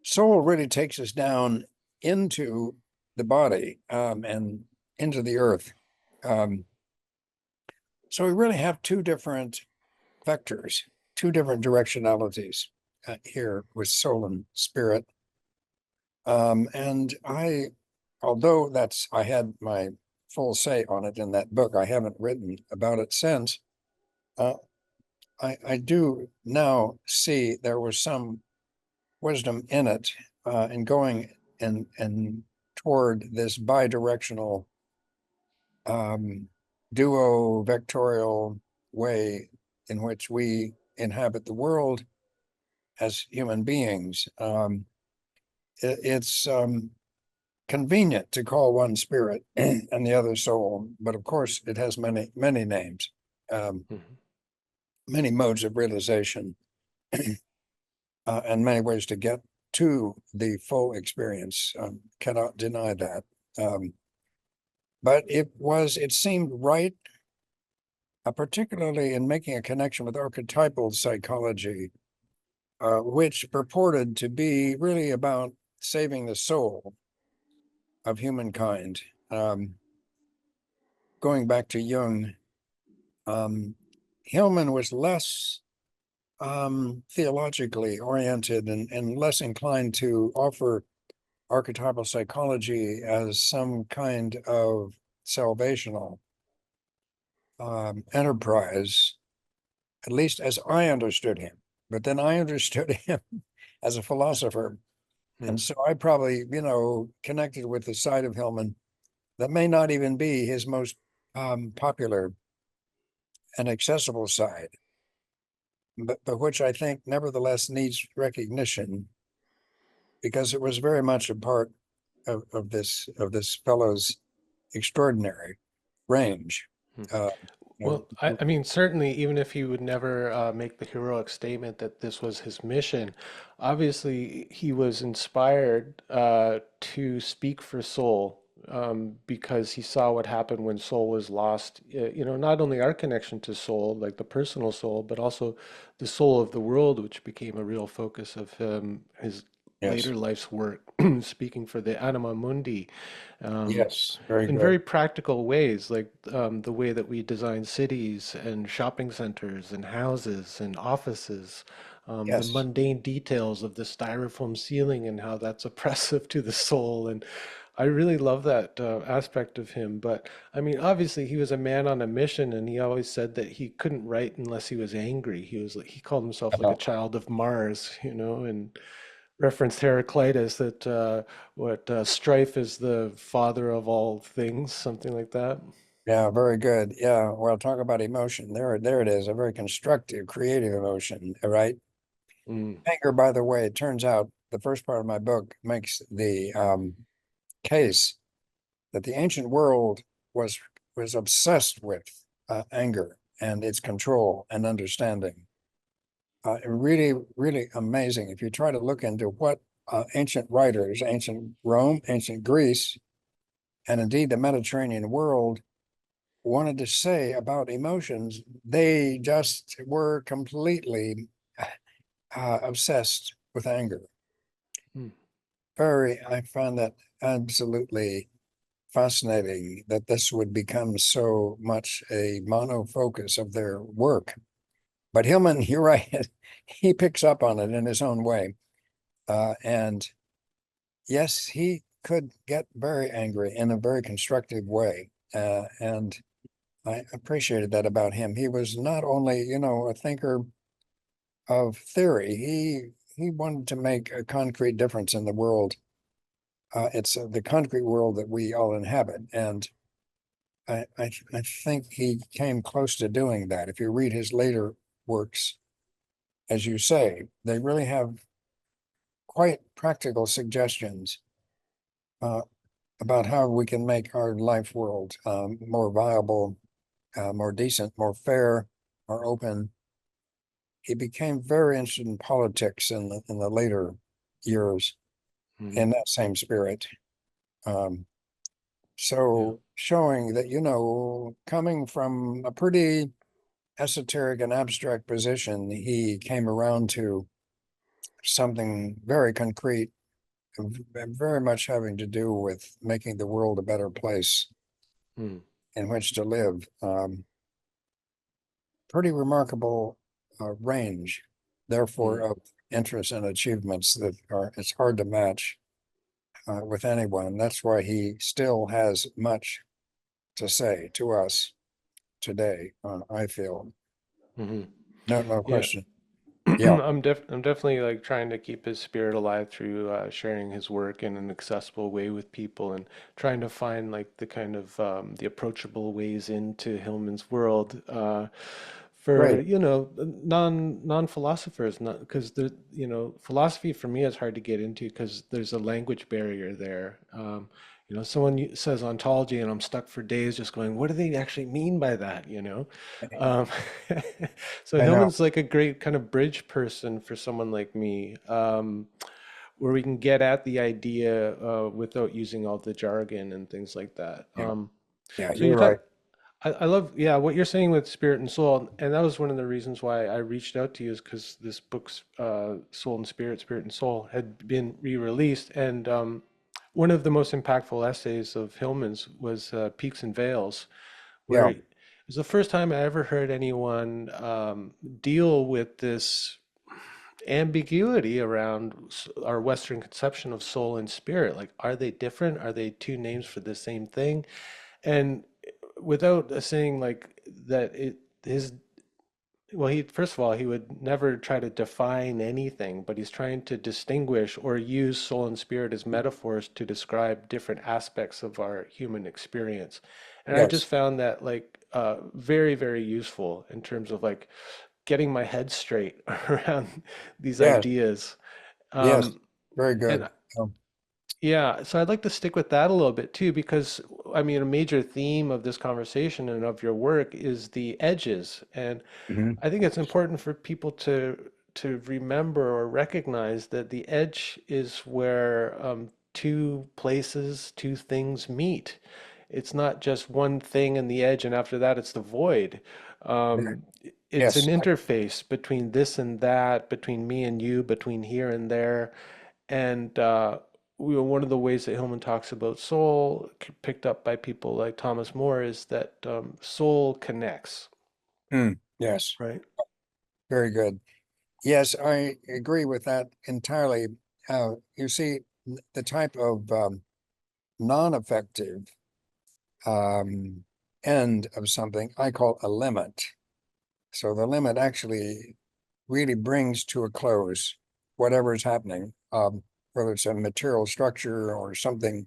Soul really takes us down into the body and into the earth. Um, so we really have two different vectors, two different directionalities here with soul and spirit. And although I had my full say on it in that book, I haven't written about it since. Uh, I do now see there was some wisdom in it in going and toward this bidirectional duo vectorial way in which we inhabit the world as human beings. It's convenient to call one spirit and the other soul, but of course it has many, many names, Mhm. many modes of realization, and many ways to get to the full experience. Cannot deny that. Um, but it seemed right, particularly in making a connection with archetypal psychology, which purported to be really about saving the soul of humankind. Um, Going back to Jung, um, Hillman was less theologically oriented and less inclined to offer archetypal psychology as some kind of salvational enterprise, at least as I understood him. But then I understood him as a philosopher. Hmm. And so I probably, connected with the side of Hillman that may not even be his most popular and accessible side, but which I think nevertheless needs recognition because it was very much a part of this fellow's extraordinary range. Hmm. Uh, Well, I mean, certainly, even if he would never make the heroic statement that this was his mission, obviously he was inspired to speak for soul because he saw what happened when soul was lost. Not only our connection to soul, like the personal soul, but also the soul of the world, which became a real focus of his yes, later life's work, speaking for the anima mundi. Um, yes, very in good. very practical ways, like the way that we design cities and shopping centers and houses and offices, the Yes, mundane details of the styrofoam ceiling and how that's oppressive to the soul. And I really love that aspect of him. But I mean, obviously, he was a man on a mission, and he always said that he couldn't write unless he was angry. He called himself like a uh, child of Mars, and referenced Heraclitus that strife is the father of all things, something like that. yeah, very good. Yeah, well, talk about emotion. There it is, a very constructive, creative emotion, right? Mm, Anger, by the way, it turns out the first part of my book makes the case that the ancient world was was obsessed with anger and its control and understanding. Really, really amazing. If you try to look into what ancient writers, ancient Rome, ancient Greece, and indeed the Mediterranean world wanted to say about emotions, they just were completely obsessed with anger. mm, I found that absolutely fascinating that this would become so much a monofocus of their work. But Hillman, you're right, he picks up on it in his own way. And yes, he could get very angry in a very constructive way. And I appreciated that about him. He was not only, a thinker of theory, he wanted to make a concrete difference in the world. It's the concrete world that we all inhabit. And I think he came close to doing that. If you read his later works, as you say, they really have quite practical suggestions uh, about how we can make our life world more viable, more decent, more fair, more open. He became very interested in politics in the later years mm, in that same spirit. Um, yeah. so showing that, coming from a pretty esoteric and abstract position, he came around to something very concrete, very much having to do with making the world a better place Mm, in which to live. Pretty remarkable range, therefore, mm, of interests and achievements that it's hard to match with anyone. That's why he still has much to say to us today, I feel. mhm. No Yeah. question. Yeah, I'm definitely like trying to keep his spirit alive through sharing his work in an accessible way with people and trying to find like the kind of the approachable ways into Hillman's world for great. non philosophers, not because the philosophy for me is hard to get into because there's a language barrier there. Someone says ontology and I'm stuck for days just going, what do they actually mean by that? Um, so I know. Hillman's like a great kind of bridge person for someone like me, where we can get at the idea without using all the jargon and things like that. Yeah. Yeah, So you you're right. talk, I love, yeah, what you're saying with spirit and soul, and that was one of the reasons why I reached out to you is because this book's Soul and Spirit, Spirit and Soul had been re-released, and one of the most impactful essays of Hillman's was Peaks and Veils, where Yeah. it was the first time I ever heard anyone deal with this ambiguity around our Western conception of soul and spirit. Like, are they different? Are they two names for the same thing? And without saying like that, his well, he first of all, he would never try to define anything, but he's trying to distinguish or use soul and spirit as metaphors to describe different aspects of our human experience. And I just Yes. found that like very, very useful in terms of like getting my head straight around these Yes. ideas. Yes. Um, Very and good. yeah, so I'd like to stick with that a little bit too, because I mean, a major theme of this conversation and of your work is the edges. And Mhm. I think it's important for people to remember or recognize that the edge is where two places, two things meet. It's not just one thing and the edge, and after that, it's the void. Very- It's an Yes. interface between this and that, between me and you, between here and there. And one of the ways that Hillman talks about soul, picked up by people like Thomas More, is that soul connects, Yes. right? Very good. Yes, I agree with that entirely. You see, the type of non-effective um, end of something I call a limit. So the limit actually really brings to a close whatever is happening, whether it's a material structure or something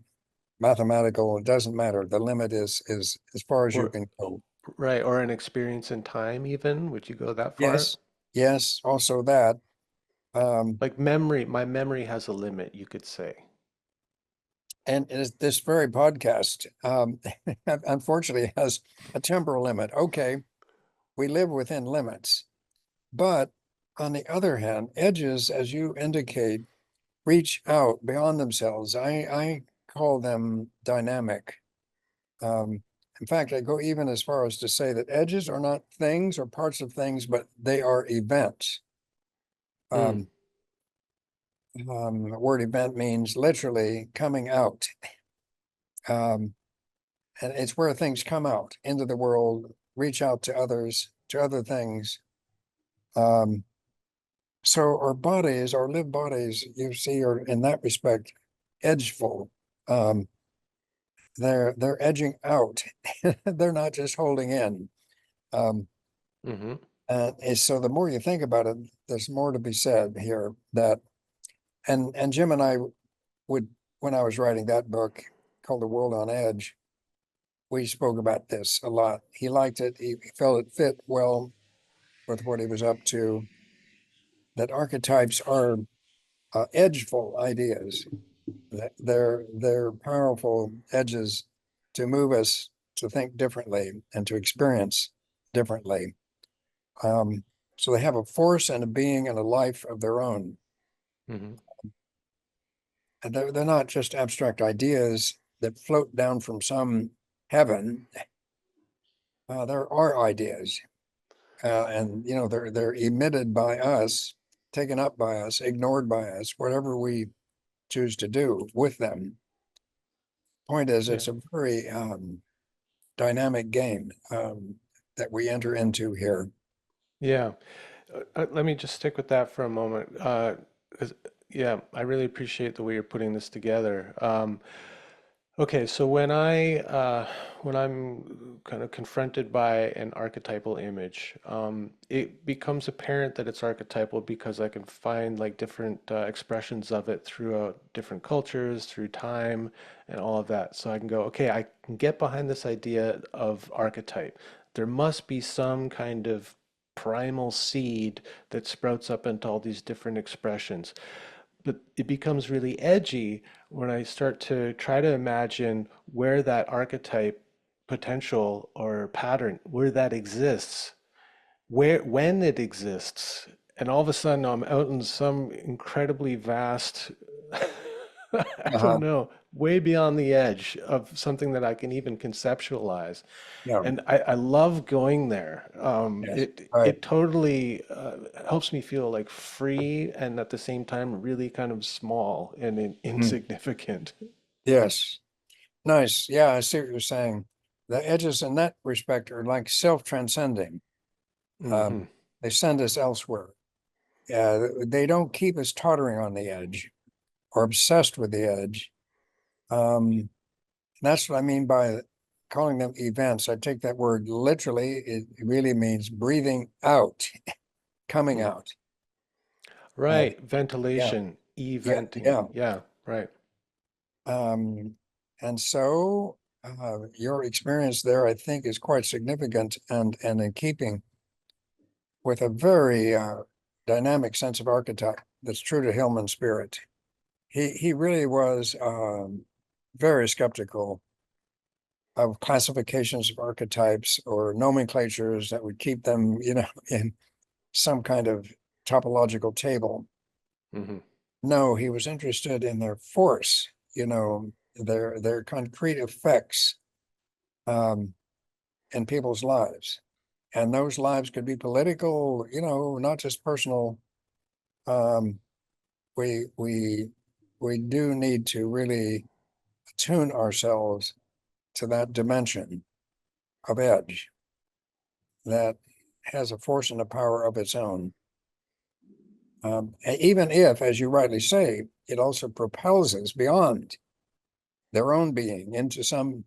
mathematical, it doesn't matter. The limit is as far as you Or can go. right, or an experience in time even. Would you go that far? Yes, yes, also that. Um, Like memory, my memory has a limit, you could say. and this very podcast, unfortunately, has a temporal limit. Okay, we live within limits, but on the other hand, edges, as you indicate, reach out beyond themselves. I call them dynamic. Um, in fact, I go even as far as to say that edges are not things or parts of things, but they are events. Mm, Um, the word event means literally coming out. Um, and it's where things come out into the world, reach out to others, to other things. Um, so our bodies, our lived bodies, you see, are in that respect edgeful. Um, they're edging out. They're not just holding in. Um, hmm and so the more you think about it, there's more to be said here. That and Jim and I would, when I was writing that book called The World on Edge, we spoke about this a lot. He liked it. He felt it fit well with what he was up to. That archetypes are edgeful ideas. That they're powerful edges to move us to think differently and to experience differently. Um, so they have a force and a being and a life of their own. hmm And they're not just abstract ideas that float down from some heaven. There are ideas, and they're emitted by us, taken up by us, ignored by us, whatever we choose to do with them. Point is, Yeah. it's a very dynamic game that we enter into here. Yeah. Let me just stick with that for a moment. 'Cause, yeah, I really appreciate the way you're putting this together. Okay, so when I'm kind of confronted by an archetypal image, it becomes apparent that it's archetypal because I can find like different expressions of it throughout different cultures, through time, and all of that. So I can go, okay, I can get behind this idea of archetype. There must be some kind of primal seed that sprouts up into all these different expressions. But it becomes really edgy when I start to try to imagine where that archetype potential or pattern, where that exists, where when it exists. And all of a sudden I'm out in some incredibly vast I don't Uh-huh. know, way beyond the edge of something that I can even conceptualize. Yeah. And I love going there. Yes. Right. It totally helps me feel like free and at the same time really kind of small and Mm. insignificant. Yes. Nice. Yeah, I see what you're saying. The edges in that respect are like self-transcending. Hmm. Um, they send us elsewhere. They don't keep us tottering on the edge or obsessed with the edge. That's what I mean by calling them events. I take that word literally. It really means breathing out, coming out. Uh, Right, yeah, ventilation, yeah, eventing. yeah. Yeah, right. Um, and so your experience there, I think, is quite significant and in keeping with a very dynamic sense of archetype that's true to Hillman's spirit. He really was very skeptical of classifications of archetypes or nomenclatures that would keep them, in some kind of topological table. Hmm. No, he was interested in their force, their concrete effects um, in people's lives. And those lives could be political, not just personal. Um, we we we do need to really attune ourselves to that dimension of edge that has a force and a power of its own. Even if, as you rightly say, it also propels us beyond their own being into some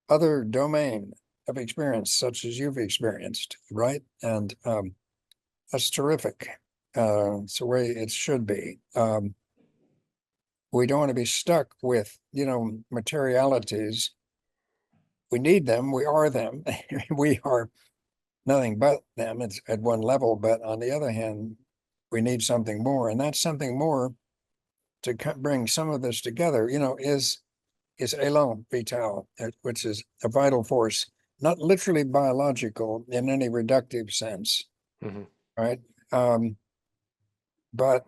other domain of experience, such as you've experienced, right? And that's terrific. It's the way it should be. We don't want to be stuck with, materialities. We need them. We are them. We are nothing but them. It's at one level, but on the other hand, we need something more, and that's something more to bring some of this together. Is élan vital, which is a vital force, not literally biological in any reductive sense, Hmm. right? Um, but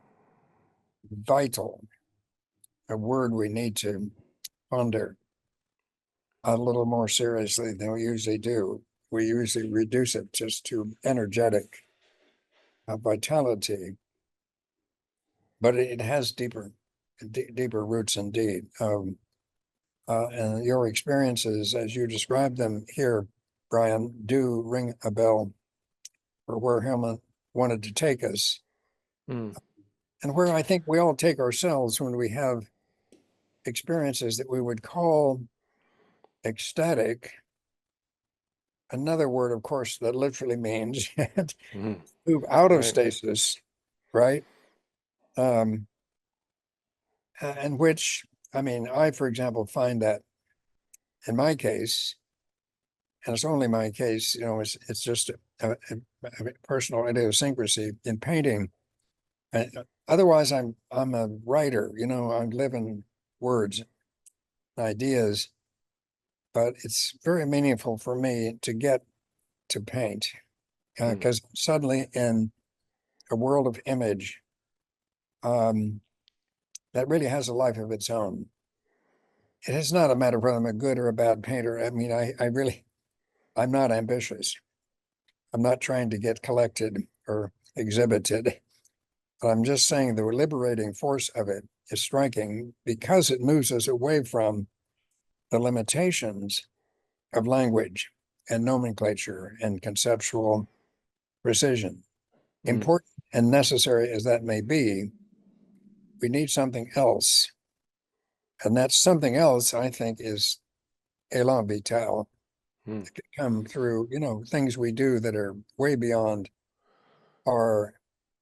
vital, a word we need to ponder a little more seriously than we usually do. We usually reduce it just to energetic vitality, but it has deeper roots indeed. And your experiences, as you describe them here, Brian, do ring a bell for where Hillman wanted to take us, Mm. and where I think we all take ourselves when we have experiences that we would call ecstatic. Another word, of course, that literally means Hmm. move out of Right. stasis, right? Um, and which, I mean, I, for example, find that in my case, and it's only my case, it's just a personal idiosyncrasy in painting. Otherwise, I'm a writer, I live in words, ideas, but it's very meaningful for me to get to paint Mm. because suddenly in a world of image um, that really has a life of its own. It is not a matter of whether I'm a good or a bad painter. I mean, I'm not ambitious. I'm not trying to get collected or exhibited. But I'm just saying the liberating force of it is striking because it moves us away from the limitations of language and nomenclature and conceptual precision. Mm. Important and necessary as that may be, we need something else. And that something else, I think, is élan vital. Mm. It can come through, things we do that are way beyond our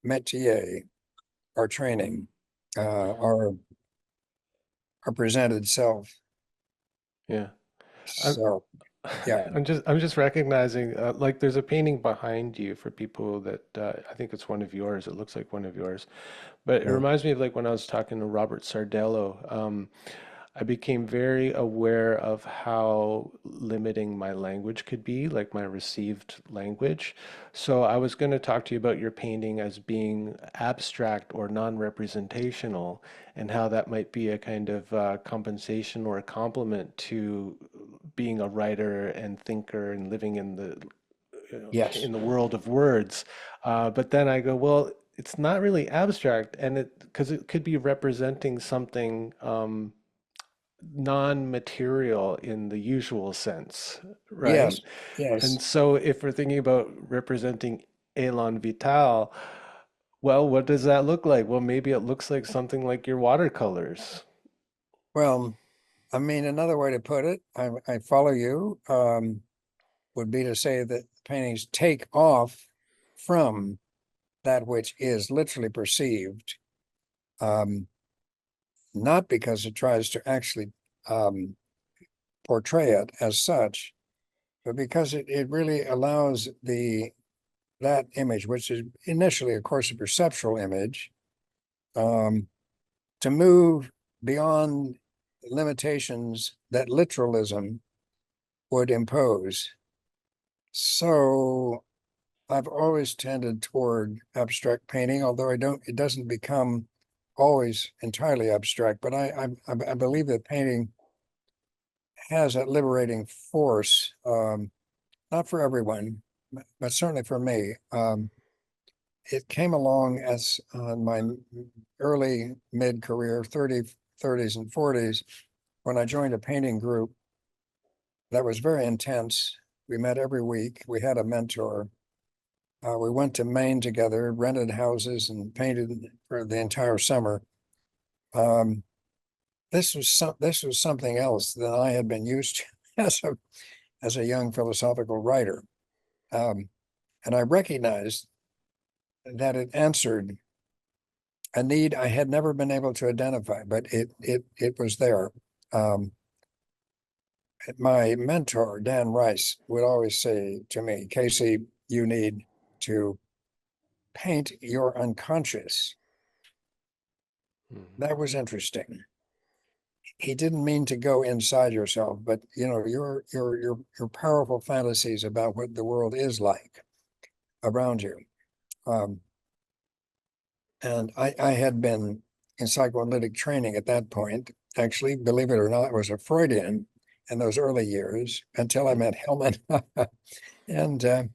métier, our training, our presented self. Yeah. I'm So, yeah, I'm just recognizing like there's a painting behind you for people that I think it's one of yours. It looks like one of yours. But it yeah, reminds me of like when I was talking to Robert Sardello. I became very aware of how limiting my language could be, like my received language. So I was going to talk to you about your painting as being abstract or non-representational, and how that might be a kind of compensation or a complement to being a writer and thinker and living in the Yes. in the world of words. But then I go, well, it's not really abstract, and it because it could be representing something non-material in the usual sense, right? Yes. Yes. And so if we're thinking about representing élan vital, well, what does that look like? Well, maybe it looks like something like your watercolors. Well, I mean, another way to put it, I follow you, would be to say that paintings take off from that which is literally perceived, um, not because it tries to actually um, portray it as such, but because it really allows that image, which is initially, of course, a perceptual image, um, to move beyond limitations that literalism would impose. So I've always tended toward abstract painting, although it doesn't become always entirely abstract, but I believe that painting has that liberating force, not for everyone, but certainly for me. It came along as my early mid-career, 30s and 40s, when I joined a painting group that was very intense. We met every week. We had a mentor. We went to Maine together, rented houses, and painted for the entire summer. Um, this was something else than I had been used to as a young philosophical writer, um, and I recognized that it answered a need I had never been able to identify, but it was there. Um, my mentor, Dan Rice, would always say to me, Casey, you need to paint your unconscious. Mhm. That was interesting. He didn't mean to go inside yourself, but your powerful fantasies about what the world is like around you. Um, and I had been in psychoanalytic training at that point. Actually, believe it or not, I was a Freudian in those early years until I met Hillman. And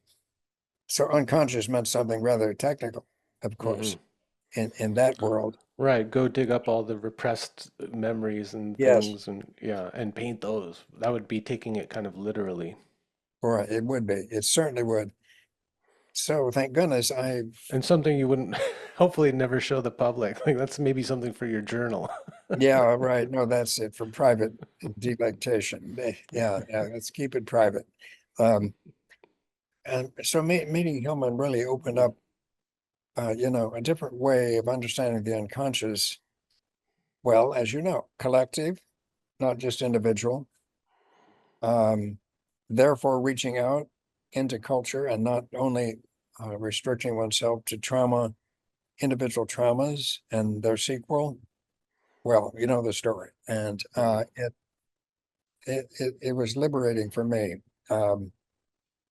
so unconscious meant something rather technical, of course, Mhm. in that world. Right, go dig up all the repressed memories and Yes, things and yeah, and paint those. That would be taking it kind of literally. or it would be. It certainly would. So thank goodness And something you wouldn't hopefully never show the public. Like that's maybe something for your journal. yeah, right. No, that's it for private delectation. Yeah, yeah, let's keep it private. Um, and so meeting Hillman really opened up, a different way of understanding the unconscious. Well, as you know, collective, not just individual. Um, Therefore, reaching out into culture and not only restricting oneself to individual traumas and their sequel. Well, you know the story, and Mhm. it was liberating for me. Um,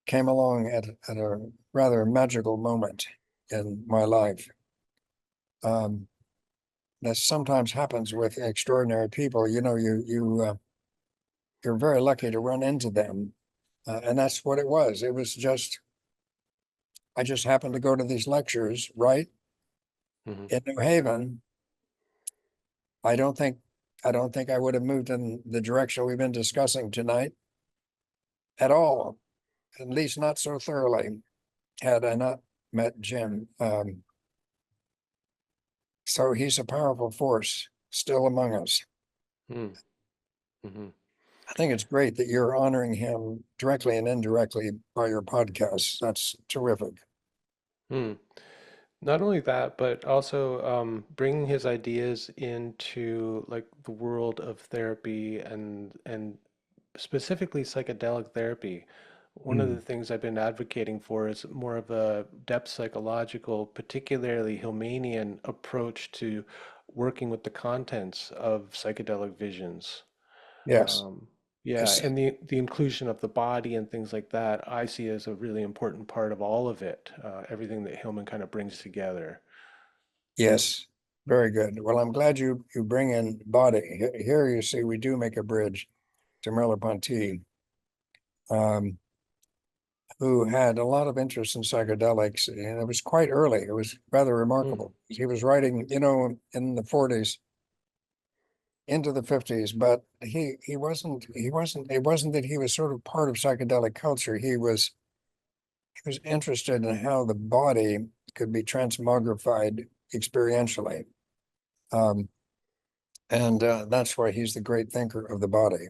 Came along at a rather magical moment in my life. Um, that sometimes happens with extraordinary people. You're very lucky to run into them, and that's what it was. It was just I just happened to go to these lectures right Mhm. in New Haven. I don't think I don't think I would have moved in the direction we've been discussing tonight at all. At least not so thoroughly had I not met Jim. So he's a powerful force still among us. Mhm. Mhm. I think it's great that you're honoring him directly and indirectly by your podcast. That's terrific. Hmm. Not only that, but also bringing his ideas into like the world of therapy and specifically psychedelic therapy. One of the Mm. things I've been advocating for is more of a depth psychological, particularly Hillmanian approach to working with the contents of psychedelic visions. Yes. Um, yeah, Yes. and the inclusion of the body and things like that, I see as a really important part of all of it, everything that Hillman kind of brings together. Yes. Very good. Well, I'm glad you bring in body. Here you see we do make a bridge to Merleau-Ponty, um, who had a lot of interest in psychedelics, and it was quite early. It was rather Hmm. remarkable. He was writing, in the 40s into the 50s, but it wasn't that he was sort of part of psychedelic culture. He was interested in how the body could be transmogrified experientially. Um, and that's why he's the great thinker of the body,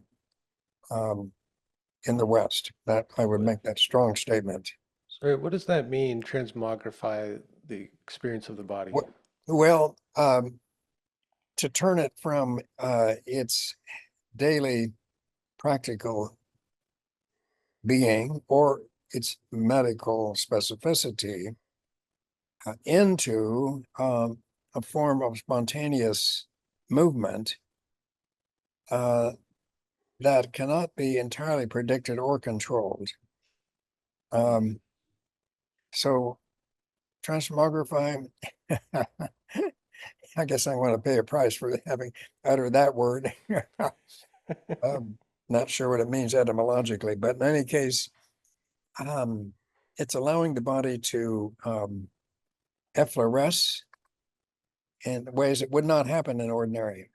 um, in the West. That I would What, make that strong statement. sorry, what does that mean, transmogrify the experience of the body? Well, to turn it from its daily practical being or its medical specificity into a form of spontaneous movement uh, that cannot be entirely predicted or controlled. Um, so transmogrifying, I guess I want to pay a price for having uttered that word. Not sure what it means etymologically, but in any case, um, it's allowing the body to effloresce in ways that would not happen in ordinary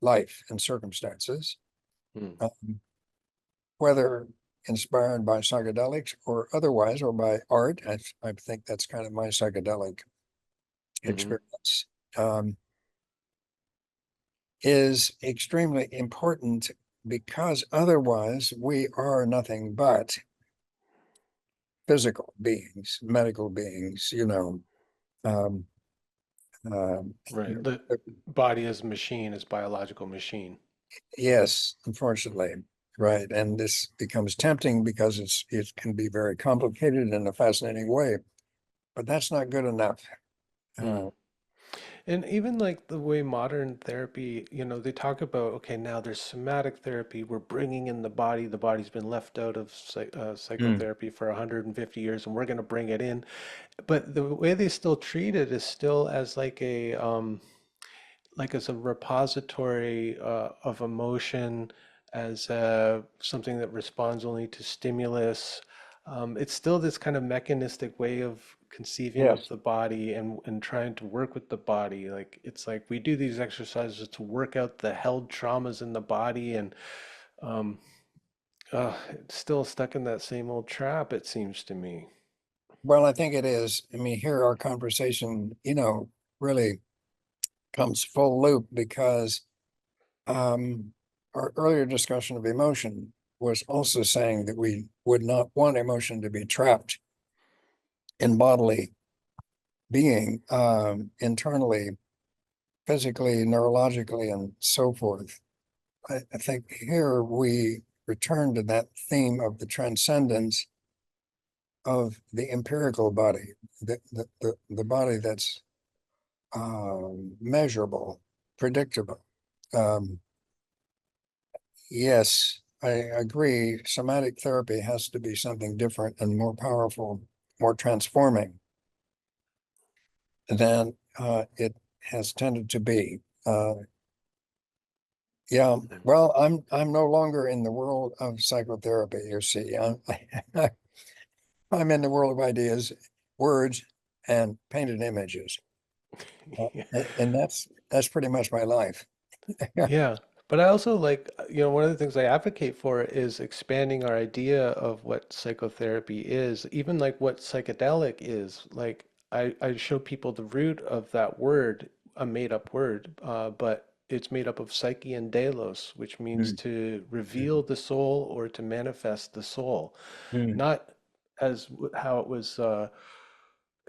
life and circumstances, Hmm. um, whether inspired by psychedelics or otherwise, or by art. I think that's kind of my psychedelic Hmm. experience, um, is extremely important because otherwise we are nothing but physical beings, medical beings, um, um, Right. The body as a machine, as biological machine. yes, unfortunately, right. And this becomes tempting because it can be very complicated in a fascinating way, but that's not good enough. Hmm. Uh, And even like the way modern therapy, they talk about, okay, now there's somatic therapy. We're bringing in the body. The body's been left out of mm, psychotherapy for 150 years, and we're going to bring it in. But the way they still treat it is still as like as a repository of emotion, as something that responds only to stimulus. It's still this kind of mechanistic way of conceiving of yes. the body and trying to work with the body. Like it's like we do these exercises to work out the held traumas in the body, and um, it's still stuck in that same old trap, it seems to me. Well, I think it is. I mean, here our conversation, really comes full loop because um, our earlier discussion of emotion was also saying that we would not want emotion to be trapped in bodily being, internally, physically, neurologically, and so forth. I think here we return to that theme of the transcendence of the empirical body, the body that's measurable, predictable. Um, yes, I agree. Somatic therapy has to be something different and more powerful, more transforming than it has tended to be. Yeah, well, I'm no longer in the world of psychotherapy, you see. I'm in the world of ideas, words, and painted images. And that's pretty much my life. Yeah, but I also like, one of the things I advocate for is expanding our idea of what psychotherapy is, even like what psychedelic is. Like, I show people the root of that word, a made up word, but it's made up of psyche and delos, which means Mm, to reveal mm, the soul or to manifest the soul, mm. not as how it was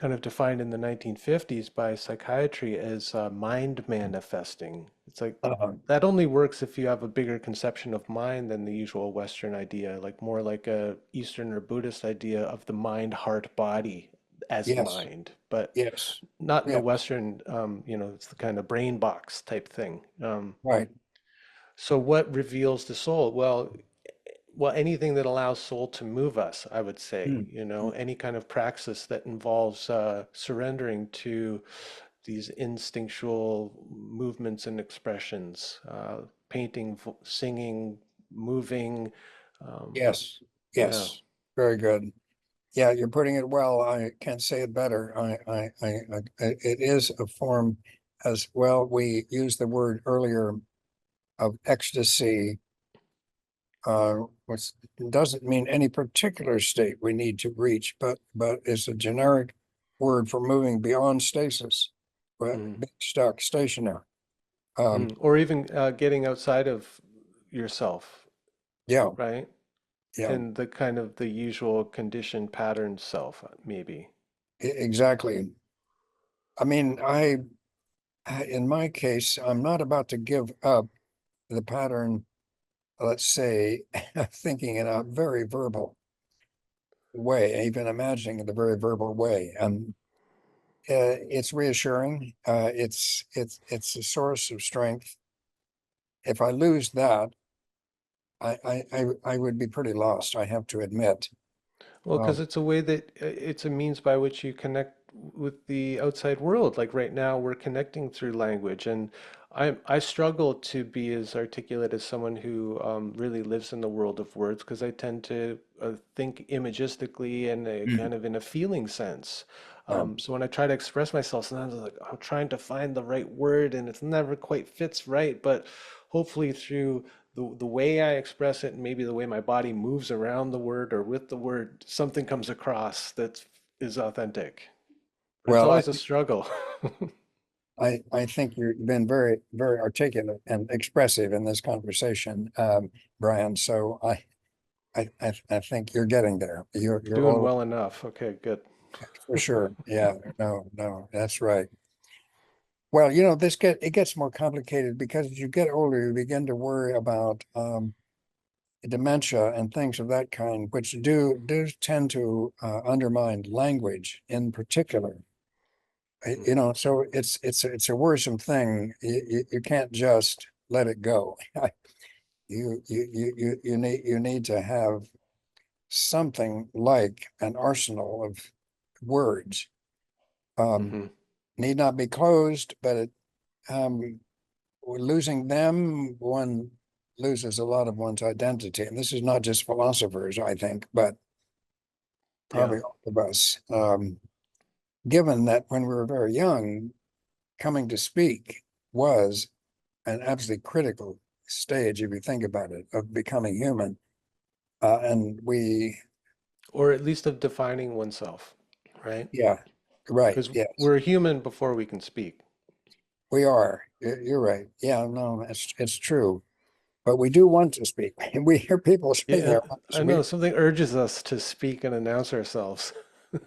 kind of defined in the 1950s by psychiatry as mind manifesting. It's like Uh, that only works if you have a bigger conception of mind than the usual Western idea, like more like a Eastern or Buddhist idea of the mind, heart, body. as Yes. mind, but Yes. not in the Yes. Western, it's the kind of brain box type thing. Right. So what reveals the soul? Well, anything that allows soul to move us, I would say, Mm. any kind of praxis that involves surrendering to these instinctual movements and expressions, painting, singing, moving. Um, Yes. yeah. Yes. Very good. Yeah, you're putting it well. I can't say it better. It is a form as well. We used the word earlier of ecstasy, which doesn't mean any particular state we need to reach, but it's a generic word for moving beyond stasis, but Mm, being stuck stationary. Um, Or even getting outside of yourself, yeah, right? yeah, And the kind of the usual conditioned pattern self, maybe. exactly. I mean, in my case, I'm not about to give up the pattern, let's say, thinking in a very verbal way, even imagining in the very verbal way. And it's reassuring. It's a source of strength. If I lose that, I would be pretty lost, I have to admit. Well, because Um, it's a way that it's a means by which you connect with the outside world. Like right now, we're connecting through language, and I struggle to be as articulate as someone who really lives in the world of words because I tend to think imagistically and mm, kind of in a feeling sense. yeah. So when I try to express myself, sometimes I'm trying to find the right word, and it never quite fits right. But hopefully, through the way I express it and maybe the way my body moves around the word or with the word, something comes across that is authentic. But it's Well, always a struggle. I think you've been very, very articulate and expressive in this conversation, Brian. So I think you're getting there. You're Doing all well enough. Okay, good. for sure. Yeah, no, no, that's right. Well, it gets more complicated because as you get older, you begin to worry about dementia and things of that kind, which do tend to undermine language in particular. So it's a worrisome thing. You can't just let it go. You need to have something like an arsenal of words. Um, Hmm. need not be closed, but um, losing them, one loses a lot of one's identity. And this is not just philosophers, I think, but Yeah. probably all of us. Given that when we were very young, coming to speak was an absolutely critical stage, if you think about it, of becoming human. And Or at least of defining oneself, right? yeah, right, Because yes, we're human before we can speak. we are. You're right. Yeah, no, it's true. But we do want to speak. We hear people speaking Yeah, at once. I know something urges us to speak and announce ourselves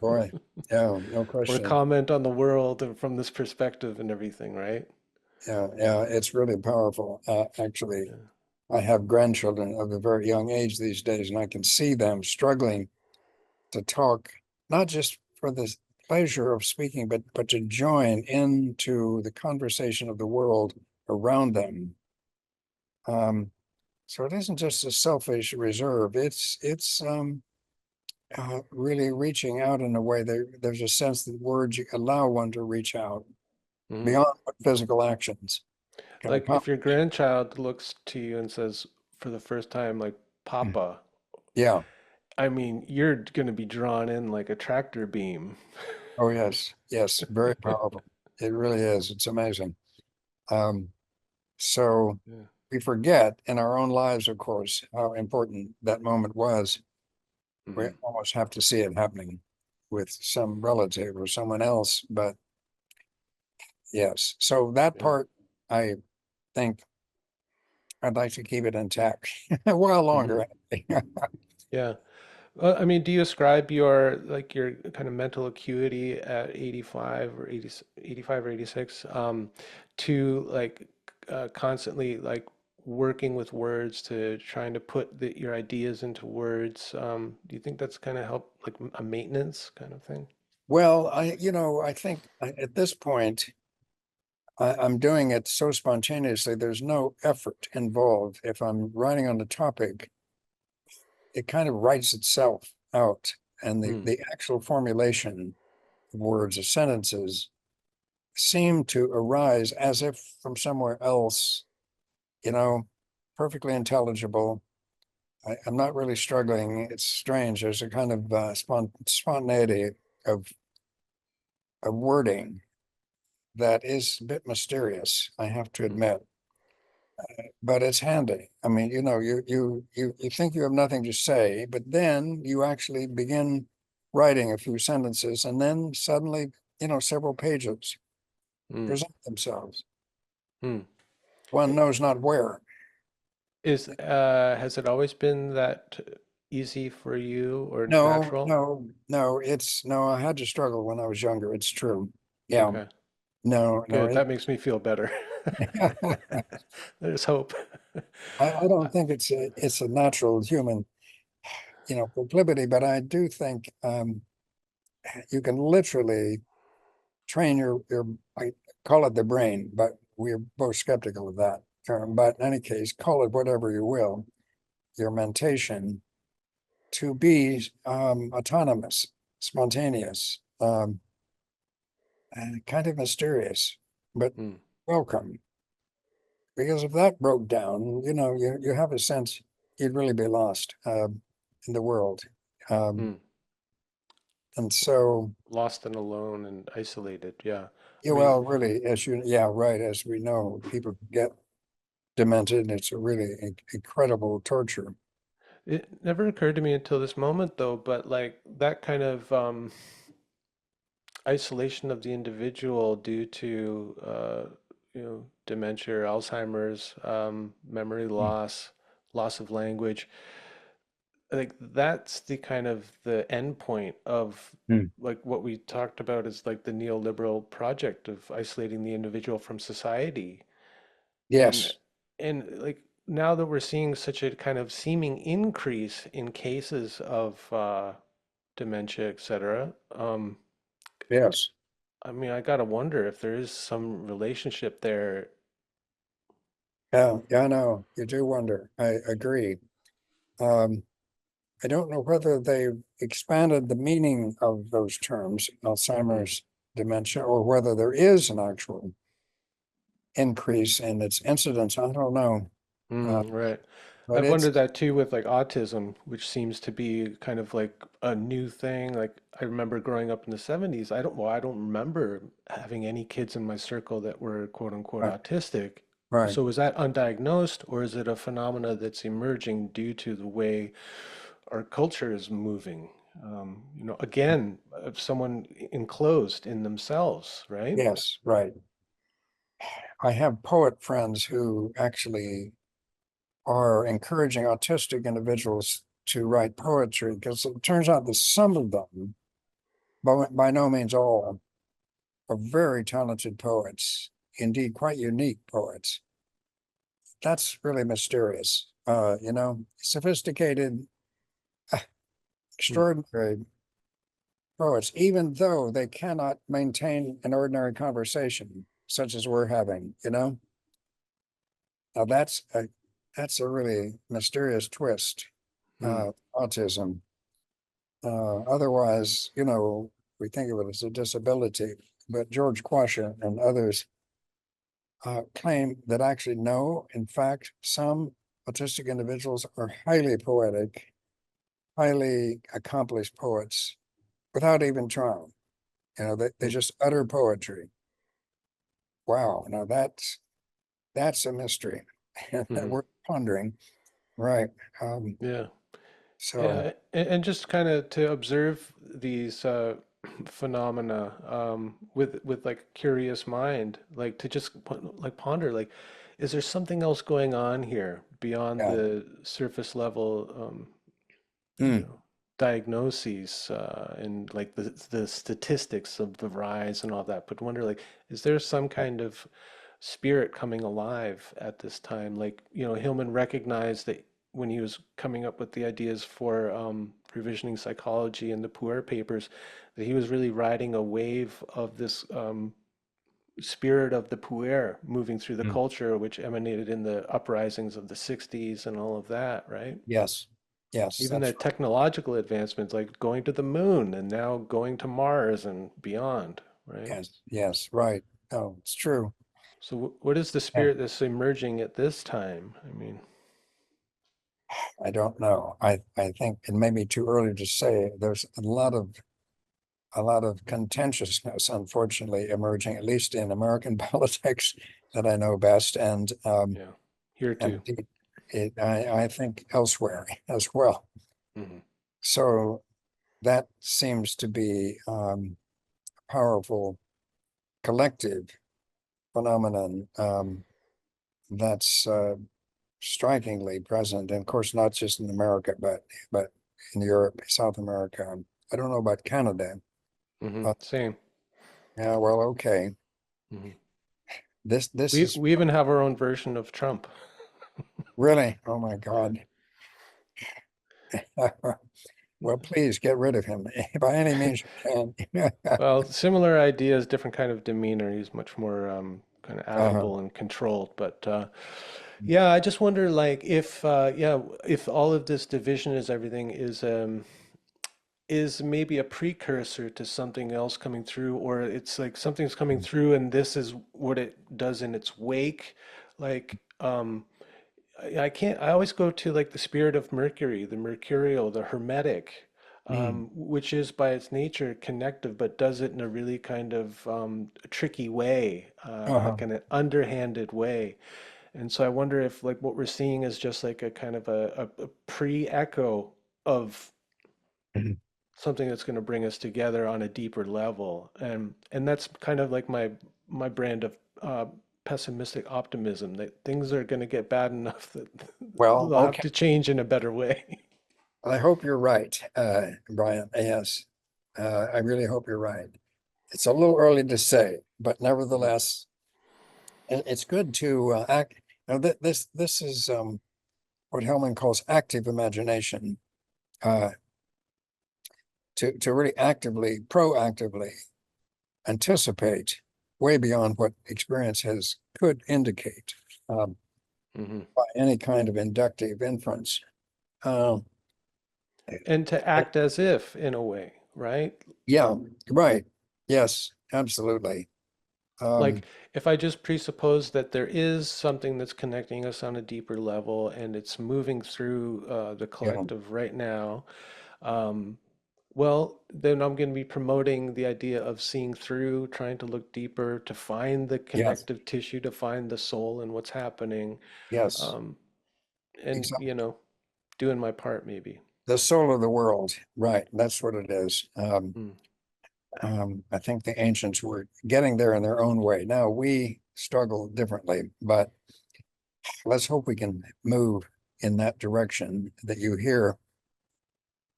Boy, yeah, no or question. comment on the world and from this perspective and everything, right? Yeah, yeah, it's really powerful. Actually, Yeah. I have grandchildren of a very young age these days, and I can see them struggling to talk, not just for the pleasure of speaking, but to join into the conversation of the world around them. Um, so it isn't just a selfish reserve. It's really reaching out in a way. There's a sense that words allow one to reach out Mhm. beyond what physical actions can Like if accomplish. your grandchild looks to you and says for the first time, like, Papa, Yeah. I mean, you're going to be drawn in like a tractor beam. Oh, yes. Yes. Very powerful. It really is. It's amazing. Um, so Yeah. we forget in our own lives, of course, how important that moment was. We Hmm. almost have to see it happening with some relative or someone else. But yes, so that Yeah. part, I think I'd like to keep it intact a while Hmm. longer. Yeah. Well, I mean, do you ascribe your kind of mental acuity at 85 or 80, 85 or 86 to like constantly like working with words to trying to put your ideas into words? Do you think that's kind of help like a maintenance kind of thing? Well, I think at this point, I'm doing it so spontaneously. There's no effort involved. If I'm writing on the topic, it kind of writes itself out. And Hmm. the actual formulation of words or sentences seem to arise as if from somewhere else, you know, perfectly intelligible. I'm not really struggling. It's strange. There's a kind of spontaneity of, of wording that is a bit mysterious, I have to Hmm. admit, but it's handy. I mean, you think you have nothing to say, but then you actually begin writing a few sentences, and then suddenly, several pages Hmm. present themselves. Hmm. One knows not where. Has it always been that easy for you or No, natural? no, no, no, I had to struggle when I was younger. It's true. Yeah. Okay. No, no, Good. That makes me feel better. There's hope. I don't think it's a natural human, proclivity, but I do think you can literally train your I call it the brain, but we're both skeptical of that term. But in any case, call it whatever you will, your mentation to be autonomous, spontaneous, and kind of mysterious, but Hmm. welcome. Because if that broke down, you have a sense you'd really be lost in the world. Um, Hmm. and so, Lost and alone and isolated. Yeah. yeah, I mean, well, really, yeah, right, as we know, people get demented. It's a really incredible torture. it never occurred to me until this moment, though, but like that kind of isolation of the individual due to dementia, Alzheimer's, memory Mm. loss, loss of language. Like that's the kind of the end point of Mm. like what we talked about is like the neoliberal project of isolating the individual from society. And Yes, like now that we're seeing such a kind of seeming increase in cases of dementia, etc. yes. I mean, I gotta wonder if there is some relationship there. Yeah, yeah, I know. You do wonder. I agree. Um, I don't know whether they've expanded the meaning of those terms, Hmm. Alzheimer's, dementia, or whether there is an actual increase in its incidence. I don't know. Uh, Mm, right. but I've wondered it's that too with like autism, which seems to be kind of like a new thing. Like I remember growing up in the 70s, I don't remember having any kids in my circle that were quote unquote right, autistic. right. So is that undiagnosed or is it a phenomena that's emerging due to the way our culture is moving? Again, someone enclosed in themselves, right? Yes, right. I have poet friends who actually are encouraging autistic individuals to write poetry because it turns out that some of them, but by no means all, are very talented poets, indeed quite unique poets. That's really mysterious. Sophisticated, Mm, extraordinary poets, even though they cannot maintain an ordinary conversation such as we're having, Now that's a really mysterious twist, mm, autism. Otherwise, we think of it as a disability, but George Quasha and others claim that actually no, in fact, some autistic individuals are highly poetic, highly accomplished poets without even trying. They mm, just utter poetry. Wow, now that's a mystery that mhm. we're pondering, right? Um, Yeah. so Yeah, and just kind of to observe these phenomena with like a curious mind, like to just like ponder, like, is there something else going on here beyond yeah. the surface level, you Mm. know, diagnoses and like the statistics of the rise and all that, but wonder like, is there some kind of spirit coming alive at this time? Like, Hillman recognized that when he was coming up with the ideas for revisioning psychology and the Puer papers, that he was really riding a wave of this spirit of the puer moving through the Mm. culture, which emanated in the uprisings of the 60s and all of that, right? Yes, yes, Even the that's right. technological advancements like going to the moon and now going to Mars and beyond, right? Yes, yes, right. Oh, it's true. So, what is the Yeah, spirit that's emerging at this time? I mean, I don't know. I think it may be too early to say. There's a lot of contentiousness, unfortunately, emerging, at least in American politics that I know best, yeah, here and too. I think elsewhere as well. Hmm. So that seems to be a powerful collective phenomenon that's strikingly present, and of course, not just in America, but in Europe, South America. I don't know about Canada. Hmm. Uh, Same. yeah, well, okay. Hmm. This We is we even have our own version of Trump. really, oh my God. Well, please get rid of him by any means you can. Well, similar ideas, different kind of demeanor. He's much more kind of Uh-huh. affable and controlled. But yeah, I just wonder, like, if yeah, if all of this division is everything is maybe a precursor to something else coming through, or it's like something's coming through, and this is what it does in its wake. Like, I can't, I always go to like the spirit of Mercury, the mercurial, the hermetic, Mm. which is by its nature connective, but does it in a really kind of tricky way, Uh-huh. like in an underhanded way. And so I wonder if like what we're seeing is just like a kind of a pre-echo of Mhm. something that's going to bring us together on a deeper level. And that's kind of like my brand of pessimistic optimism that things are going to get bad enough that Well, they'll have okay. to change in a better way. I hope you're right, Brian. Yes, I really hope you're right. It's a little early to say, but Mhm. nevertheless, it's good to act. This is what Hellman calls active imagination. Uh, to really actively, proactively anticipate way beyond what experience has could indicate um, Mhm. by any kind of inductive inference. Um, And to act as if, in a way, right? yeah, right. Yes, absolutely. Um, Like if I just presuppose that there is something that's connecting us on a deeper level and it's moving through the yeah, collective right now, um, well, then I'm going to be promoting the idea of seeing through, trying to look deeper, to find the yes, connective tissue, to find the soul and what's happening, yes, um, and, exactly. doing my part maybe. The soul of the world, right? That's what it is. Mm, I think the ancients were getting there in their own way. Now we struggle differently, but let's hope we can move in that direction that you hear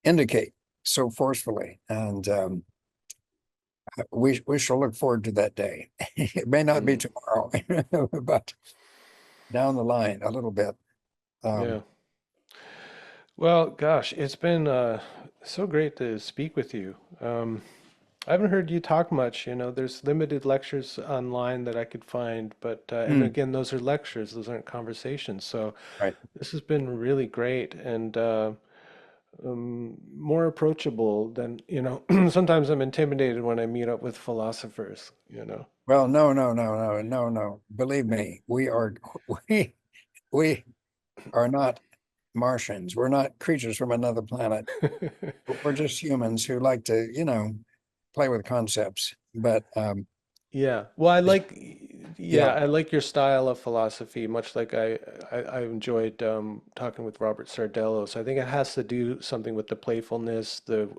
indicate so forcefully. And we shall look forward to that day. It may not be mm, tomorrow, but down the line a little bit. yeah. Um, Well, gosh, it's been so great to speak with you. I haven't heard you talk much, there's limited lectures online that I could find, but and mm, again, those are lectures, those aren't conversations. So right. this has been really great and more approachable than, sometimes I'm intimidated when I meet up with philosophers. Well, no, no, no, no, no, no. Believe me, we we are not Martians. We're not creatures from another planet. We're just humans who like to, play with concepts. But Yeah. Well, yeah, yeah, I like your style of philosophy, much like I enjoyed talking with Robert Sardello. So I think it has to do something with the playfulness, the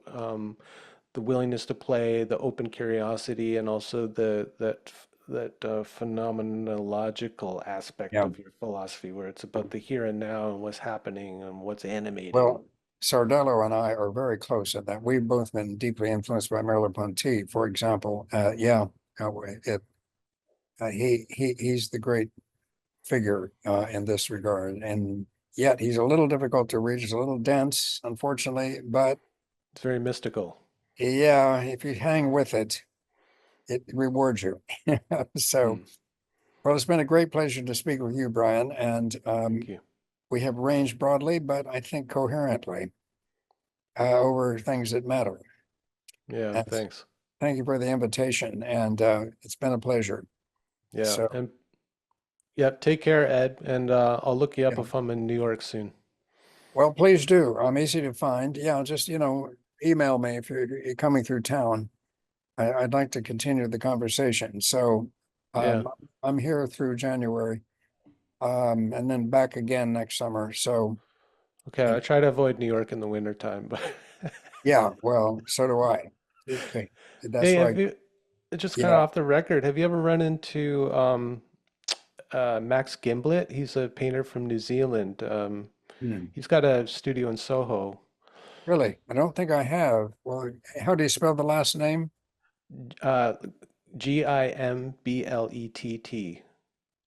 willingness to play, the open curiosity, and also that phenomenological aspect yeah. of your philosophy, where it's about the here and now and what's happening and what's animating. Well, Sardello and I are very close at that. We've both been deeply influenced by Merleau-Ponty, for example. Yeah, it he's the great figure in this regard, and Yet he's a little difficult to read. He's a little dense, unfortunately, but It's very mystical. yeah, if you hang with it, it rewards you. So, Hmm. well, it's been a great pleasure to speak with you, Brian, and Thank you. we have ranged broadly, but I think coherently over things that matter. Yeah, And thanks. thank you for the invitation, and it's been a pleasure. Yeah, So, and yeah, take care, Ed, and I'll look you up yeah. if I'm in New York soon. Well, please do. I'm easy to find. Yeah, just, email me if you're coming through town. I'd like to continue the conversation. So, Yeah. um, I'm here through January, and then back again next summer. So, Okay, and I try to avoid New York in the winter time, but yeah, well, so do I. Okay, hey, that's have right. you just kind of Yeah. off the record, have you ever run into Max Gimblet? He's a painter from New Zealand. Hmm. He's got a studio in Soho. Really, I don't think I have. Well, how do you spell the last name? Uh, Gimblet.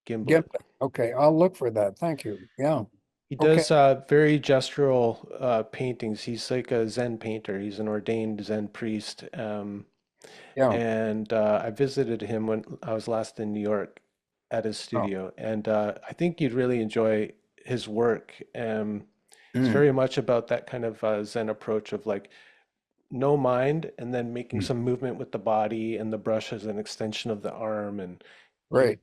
Gimblet. Gimlet. Okay, I'll look for that. Thank you. Yeah. He Okay. does very gestural paintings. He's like a Zen painter. He's an ordained Zen priest. Yeah. And I visited him when I was last in New York at his Oh. studio. And I think you'd really enjoy his work. It's Mm, very much about that kind of Zen approach of like no mind and then making mm. some movement with the body and the brush as an extension of the arm. And he, Great.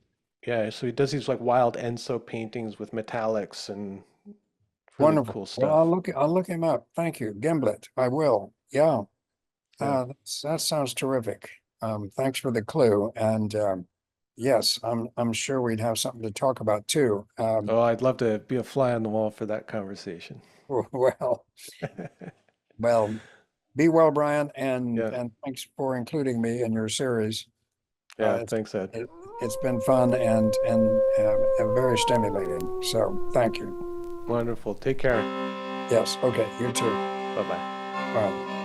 yeah, so he does these like wild Enso paintings with metallics and really Wonderful. cool Well, stuff. I'll look him up. Thank you. Gimlet. I will. Yeah. Yeah. That sounds terrific. Thanks for the clue. And yes, I'm sure we'd have something to talk about too. Oh, I'd love to be a fly on the wall for that conversation. Well, well, be well, Brian, Yeah. and thanks for including me in your series. Yeah. It's Thanks, Ed. it's been fun and very stimulating. So thank you. Wonderful. Take care. Yes. Okay. You too. Bye bye. Bye.